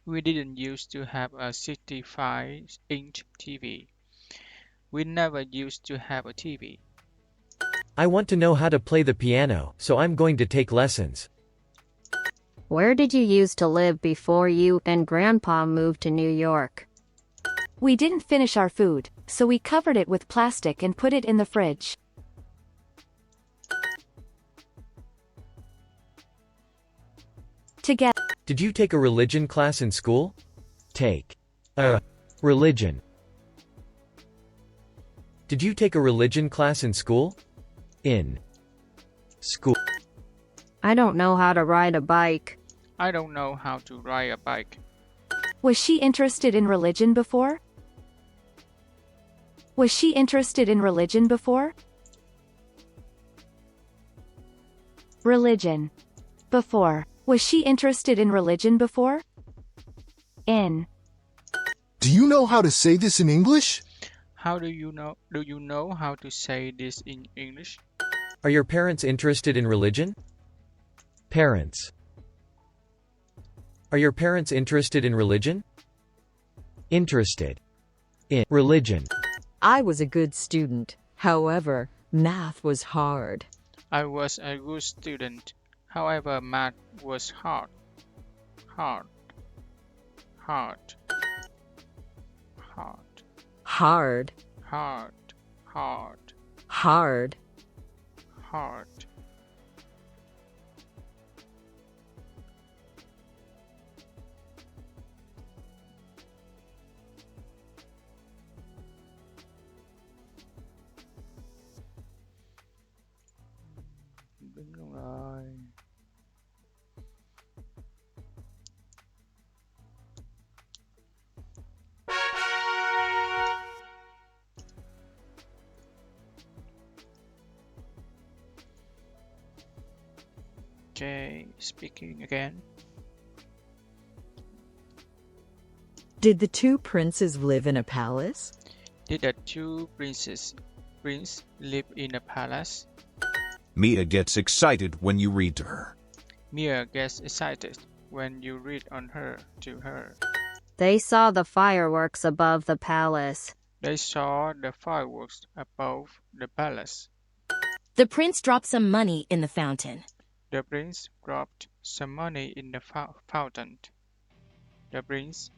We didn't used to have a 65-inch TV. We never used to have a TV. I want to know how to play the piano, so I'm going to take lessons. Where did you used to live before you and Grandpa moved to New York? We didn't finish our food, so we covered it with plastic and put it in the fridge. Together. Did you take a religion class in school? Take a religion. Did you take a religion class in school? In school. I don't know how to ride a bike. I don't know how to ride a bike. Was she interested in religion before? Was she interested in religion before? Religion. Before. Was she interested in religion before? In. Do you know how to say this in English? How do you know? Do you know how to say this in English? Are your parents interested in religion? Parents. Are your parents interested in religion? Interested in religion. I was a good student. However, math was hard. I was a good student. However, math was hard. Hard. Hard. Hard. Hard. Hard. Hard. Hard. Hard. Đúng rồi. Okay, speaking again. Did the two princes live in a palace? Did the two prince live in a palace? Mia gets excited when you read to her. Mia gets excited when you read to her. They saw the fireworks above the palace. They saw the fireworks above the palace. The prince dropped some money in the fountain. The prince dropped some money in the fountain. The prince.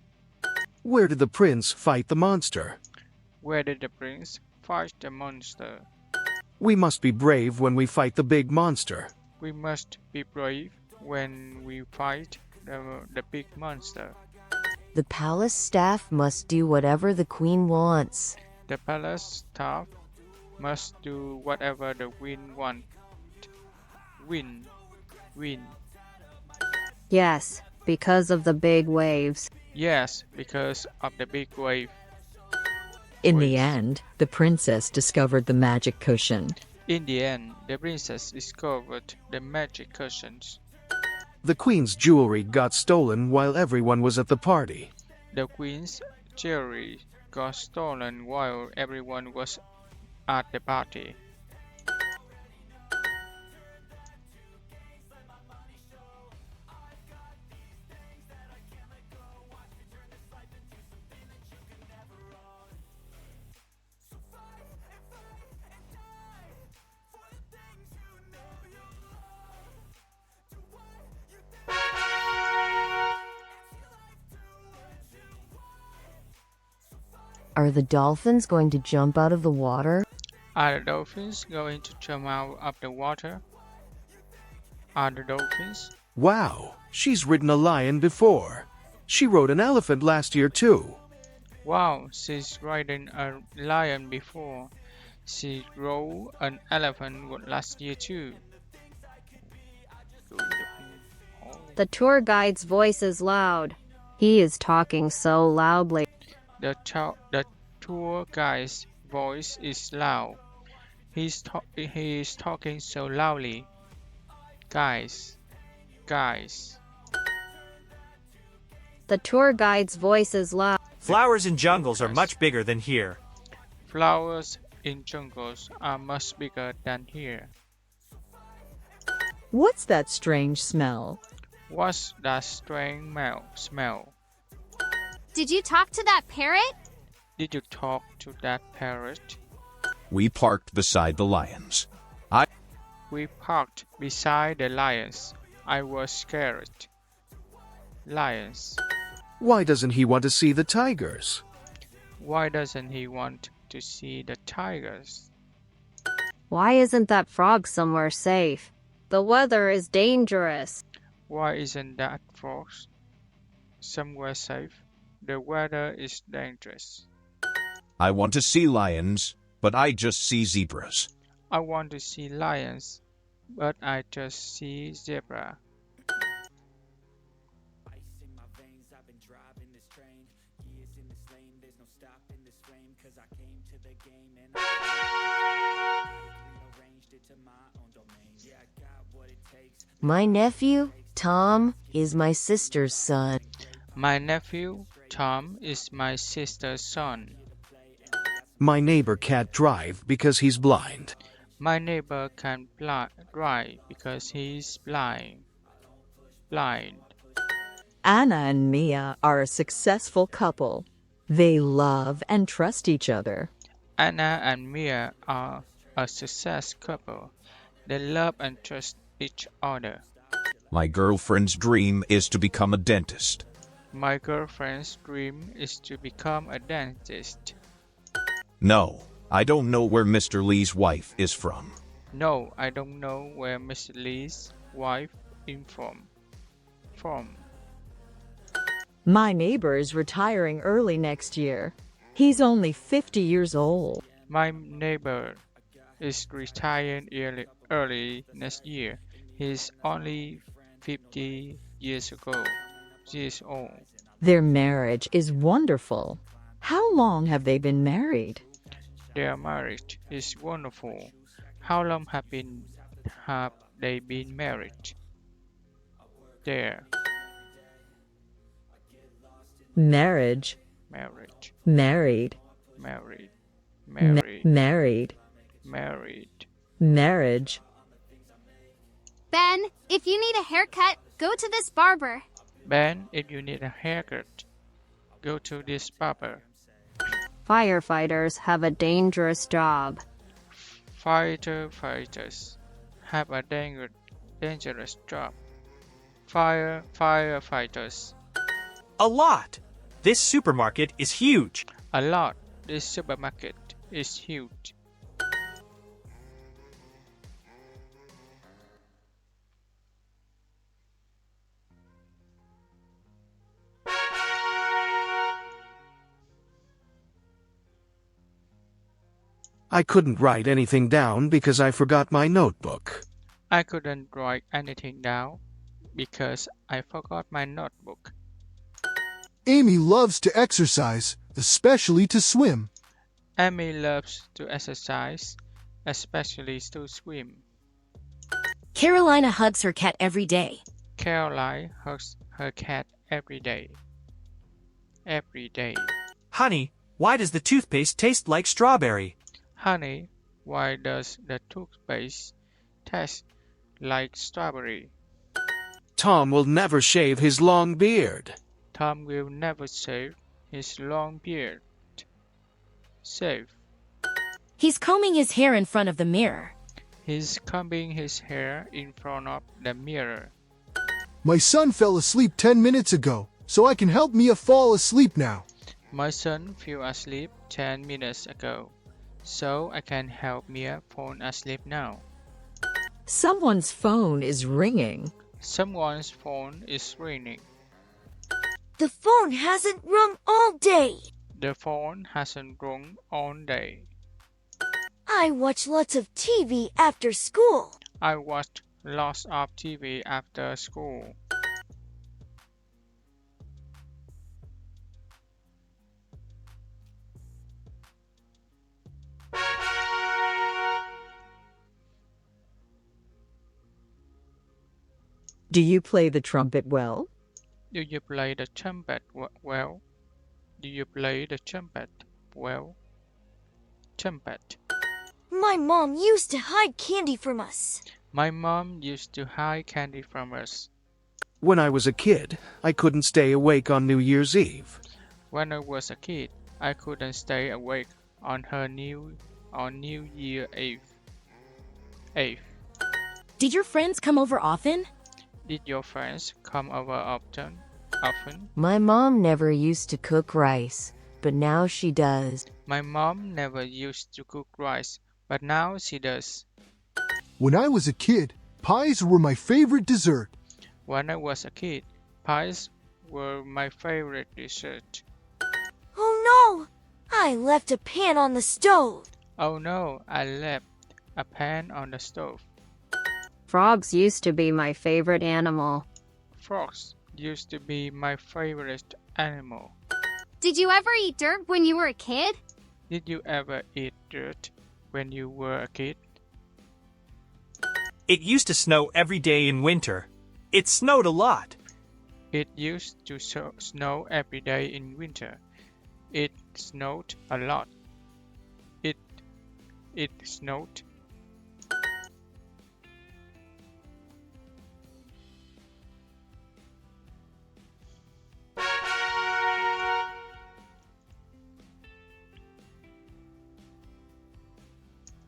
Where did the prince fight the monster? Where did the prince fight the monster? We must be brave when we fight the big monster. We must be brave when we fight the big monster. The palace staff must do whatever the queen wants. The palace staff must do whatever the queen wants. Win. Yes, because of the big waves. Yes, because of the big wave. In the end, the princess discovered the magic cushion. In the end, the princess discovered the magic cushions. The queen's jewelry got stolen while everyone was at the party. The queen's jewelry got stolen while everyone was at the party. Are the dolphins going to jump out of the water? Are the dolphins going to jump out of the water? Are the dolphins? Wow, she's ridden a lion before. She rode an elephant last year too. Wow, she's riding a lion before. She rode an elephant last year too. The tour guide's voice is loud. He is talking so loudly. The tour guide's voice is loud. He is talking so loudly. Guys. The tour guide's voice is loud. Flowers in jungles are much bigger than here. Flowers in jungles are much bigger than here. What's that strange smell? What's that strange smell? Did you talk to that parrot? Did you talk to that parrot? We parked beside the lions. We parked beside the lions. I was scared. Lions. Why doesn't he want to see the tigers? Why doesn't he want to see the tigers? Why isn't that frog somewhere safe? The weather is dangerous. Why isn't that frog somewhere safe? The weather is dangerous. I want to see lions, but I just see zebras. I want to see lions, but I just see zebra. My nephew, Tom, is my sister's son. My nephew, Tom, is my sister's son. My neighbor can't drive because he's blind. My neighbor can't drive because he's blind. Anna and Mia are a successful couple. They love and trust each other. Anna and Mia are a success couple. They love and trust each other. My girlfriend's dream is to become a dentist. My girlfriend's dream is to become a dentist. No, I don't know where Mr. Lee's wife is from. No, I don't know where Mr. Lee's wife is from. My neighbor is retiring early next year. He's only 50 years old. My neighbor is retiring early next year. He's only 50 years old. Their marriage is wonderful. How long have they been married? Their marriage is wonderful. How long have they been married? There. Marriage. marriage, Married. married, Ma- married, married. married. Marriage. Ben, if you need a haircut, go to this barber. Ben, if you need a haircut, go to this barber. Firefighters have a dangerous job. Fighters have a dangerous job. Firefighters. A lot. This supermarket is huge. A lot. This supermarket is huge. I couldn't write anything down because I forgot my notebook. I couldn't write anything down because I forgot my notebook. Amy loves to exercise, especially to swim. Amy loves to exercise, especially to swim. Carolina hugs her cat every day. Caroline hugs her cat every day. Every day. Honey, why does the toothpaste taste like strawberry? Honey, why does the toothpaste taste like strawberry? Tom will never shave his long beard. Tom will never shave his long beard. Shave. He's combing his hair in front of the mirror. He's combing his hair in front of the mirror. My son fell asleep 10 minutes ago, so I can help Mia fall asleep now. My son fell asleep 10 minutes ago, so I can help Mia fall asleep now. Someone's phone is ringing. Someone's phone is ringing. The phone hasn't rung all day. The phone hasn't rung all day. I watch lots of TV after school. I watched lots of TV after school. Do you play the trumpet well? Do you play the trumpet well? Do you play the trumpet well? Trumpet. My mom used to hide candy from us. My mom used to hide candy from us. When I was a kid, I couldn't stay awake on New Year's Eve. When I was a kid, I couldn't stay awake on New Year Eve. Did your friends come over often? Did your friends come over often? My mom never used to cook rice, but now she does. My mom never used to cook rice, but now she does. When I was a kid, pies were my favorite dessert. When I was a kid, pies were my favorite dessert. Oh no! I left a pan on the stove. Oh no, I left a pan on the stove. Frogs used to be my favorite animal. Frogs used to be my favorite animal. Did you ever eat dirt when you were a kid? Did you ever eat dirt when you were a kid? It used to snow every day in winter. It snowed a lot. It used to snow every day in winter. It snowed a lot. It snowed.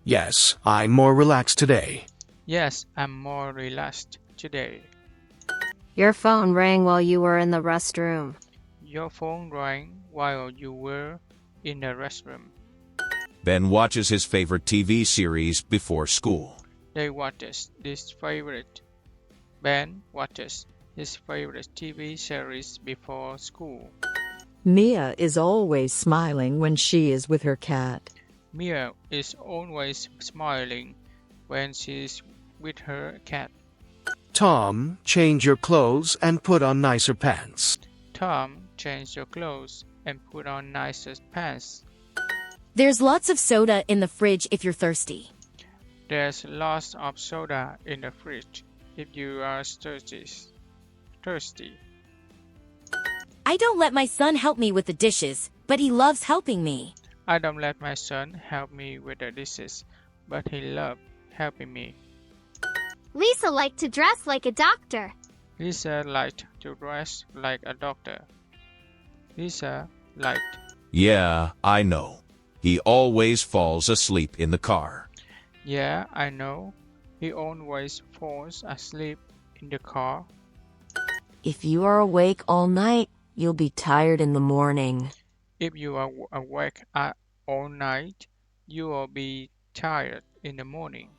Yes, I'm more relaxed today. Yes, I'm more relaxed today. Your phone rang while you were in the restroom. Your phone rang while you were in the restroom. Ben watches his favorite TV series before school. They watches this favorite. Ben watches his favorite TV series before school. Mia is always smiling when she is with her cat. Mia is always smiling when she's with her cat. Tom, change your clothes and put on nicer pants. Tom, change your clothes and put on nicer pants. There's lots of soda in the fridge if you're thirsty. There's lots of soda in the fridge if you are thirsty. I don't let my son help me with the dishes, but he loves helping me. I don't let my son help me with the dishes, but he loves helping me. Lisa liked to dress like a doctor. Lisa liked to dress like a doctor. Lisa liked. Yeah, I know. He always falls asleep in the car. Yeah, I know. He always falls asleep in the car. If you are awake all night, you'll be tired in the morning. If you are awake all night, you will be tired in the morning.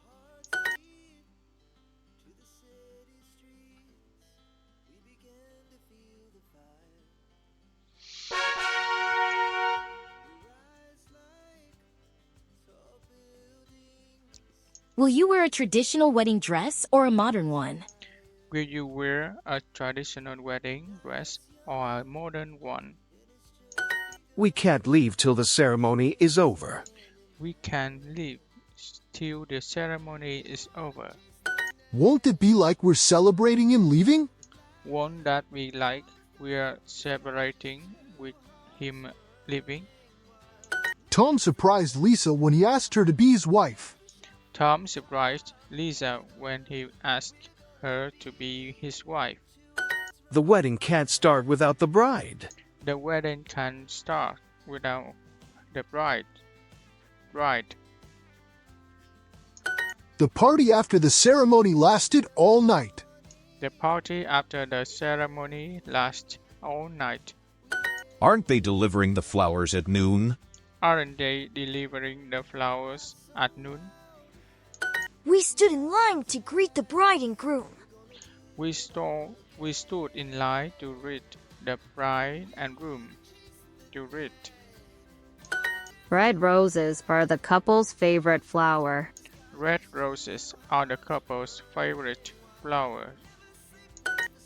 Will you wear a traditional wedding dress or a modern one? Will you wear a traditional wedding dress or a modern one? We can't leave till the ceremony is over. We can leave till the ceremony is over. Won't it be like we're celebrating him leaving? Won't that be like we're celebrating with him leaving? Tom surprised Lisa when he asked her to be his wife. Tom surprised Lisa when he asked her to be his wife. The wedding can't start without the bride. The wedding can't start without the bride. The party after the ceremony lasted all night. The party after the ceremony lasted all night. Aren't they delivering the flowers at noon? Aren't they delivering the flowers at noon? We stood in line to greet the bride and groom. We stood in line to greet the bride and groom. Red roses are the couple's favorite flower. Red roses are the couple's favorite flower.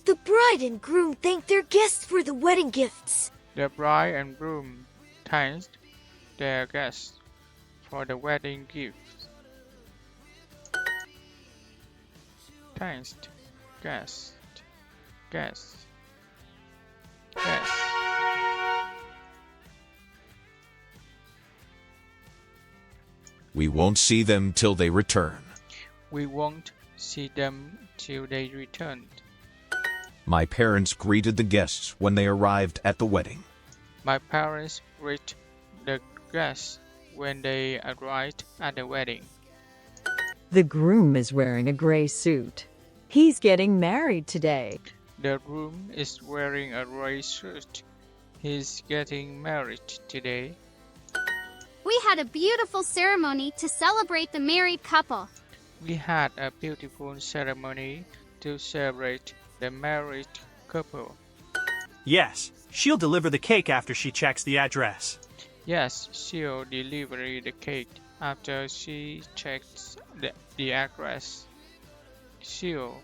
The bride and groom thanked their guests for the wedding gifts. The bride and groom thanked their guests for the wedding gifts. Thanked guests. We won't see them till they return. We won't see them till they return. My parents greeted the guests when they arrived at the wedding. My parents greeted the guests when they arrived at the wedding. The groom is wearing a gray suit. He's getting married today. The groom is wearing a gray suit. He's getting married today. We had a beautiful ceremony to celebrate the married couple. We had a beautiful ceremony to celebrate the married couple. Yes, she'll deliver the cake after she checks the address. Yes, she'll deliver the cake after she checks the address. She'll.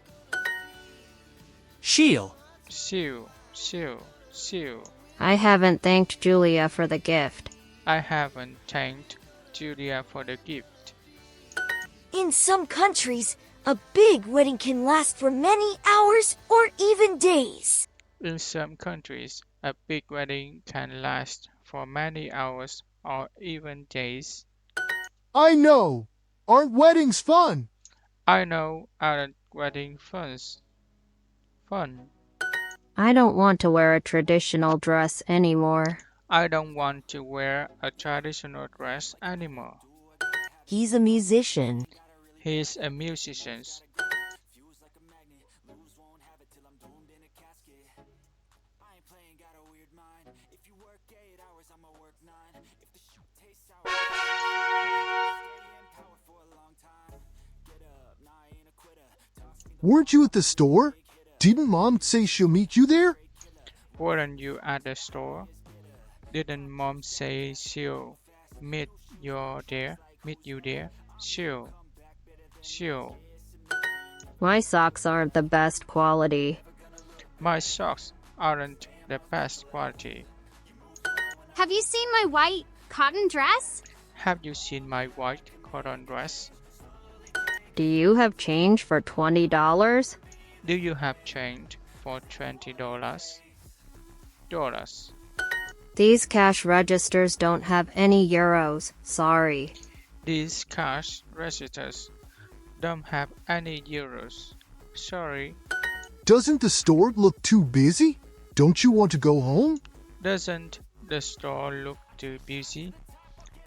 I haven't thanked Julia for the gift. I haven't thanked Julia for the gift. In some countries, a big wedding can last for many hours or even days. In some countries, a big wedding can last for many hours or even days. I know. Aren't weddings fun? I know, aren't weddings fun? I don't want to wear a traditional dress anymore. I don't want to wear a traditional dress anymore. He's a musician. He's a musician. Weren't you at the store? Didn't Mom say she'll meet you there? Weren't you at the store? Didn't Mom say she'll meet you there? She'll. My socks aren't the best quality. My socks aren't the best quality. Have you seen my white cotton dress? Have you seen my white cotton dress? Do you have change for $20? Do you have change for $20? dollars. These cash registers don't have any euros. Sorry. These cash registers don't have any euros. Sorry. Doesn't the store look too busy? Don't you want to go home? Doesn't the store look too busy?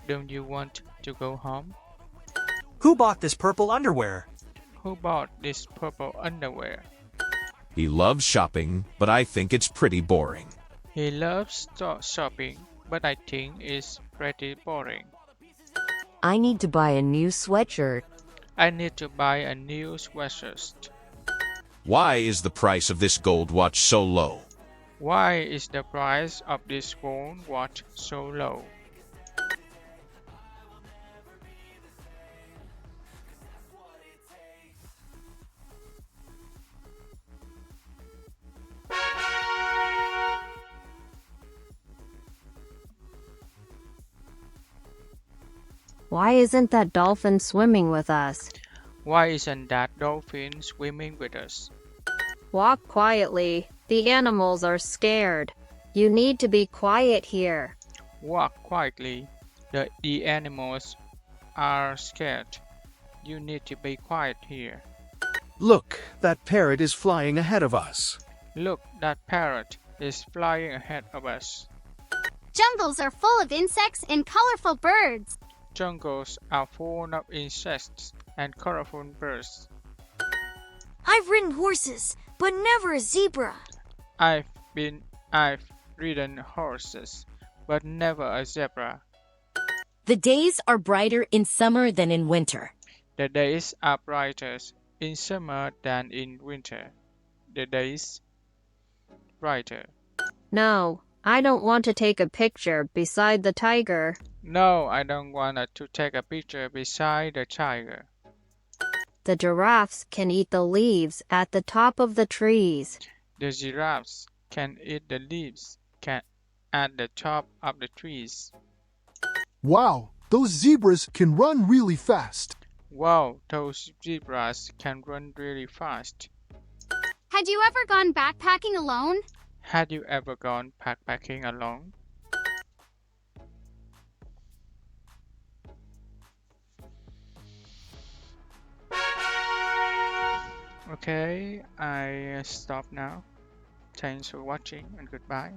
Don't you want to go home? Who bought this purple underwear? Who bought this purple underwear? He loves shopping, but I think it's pretty boring. He loves shopping, but I think it's pretty boring. I need to buy a new sweatshirt. I need to buy a new sweatshirt. Why is the price of this gold watch so low? Why is the price of this gold watch so low? Why isn't that dolphin swimming with us? Why isn't that dolphin swimming with us? Walk quietly. The animals are scared. You need to be quiet here. Walk quietly. The animals are scared. You need to be quiet here. Look, that parrot is flying ahead of us. Look, that parrot is flying ahead of us. Jungles are full of insects and colorful birds. Jungles are full of insects and colorful birds. I've ridden horses, but never a zebra. I've ridden horses, but never a zebra. The days are brighter in summer than in winter. The days are brighter in summer than in winter. The days brighter. No, I don't want to take a picture beside the tiger. No, I don't want to take a picture beside the tiger. The giraffes can eat the leaves at the top of the trees. The giraffes can eat the leaves at the top of the trees. Wow, those zebras can run really fast. Wow, those zebras can run really fast. Had you ever gone backpacking alone? Had you ever gone backpacking alone? Okay, I stop now. Thanks for watching and goodbye.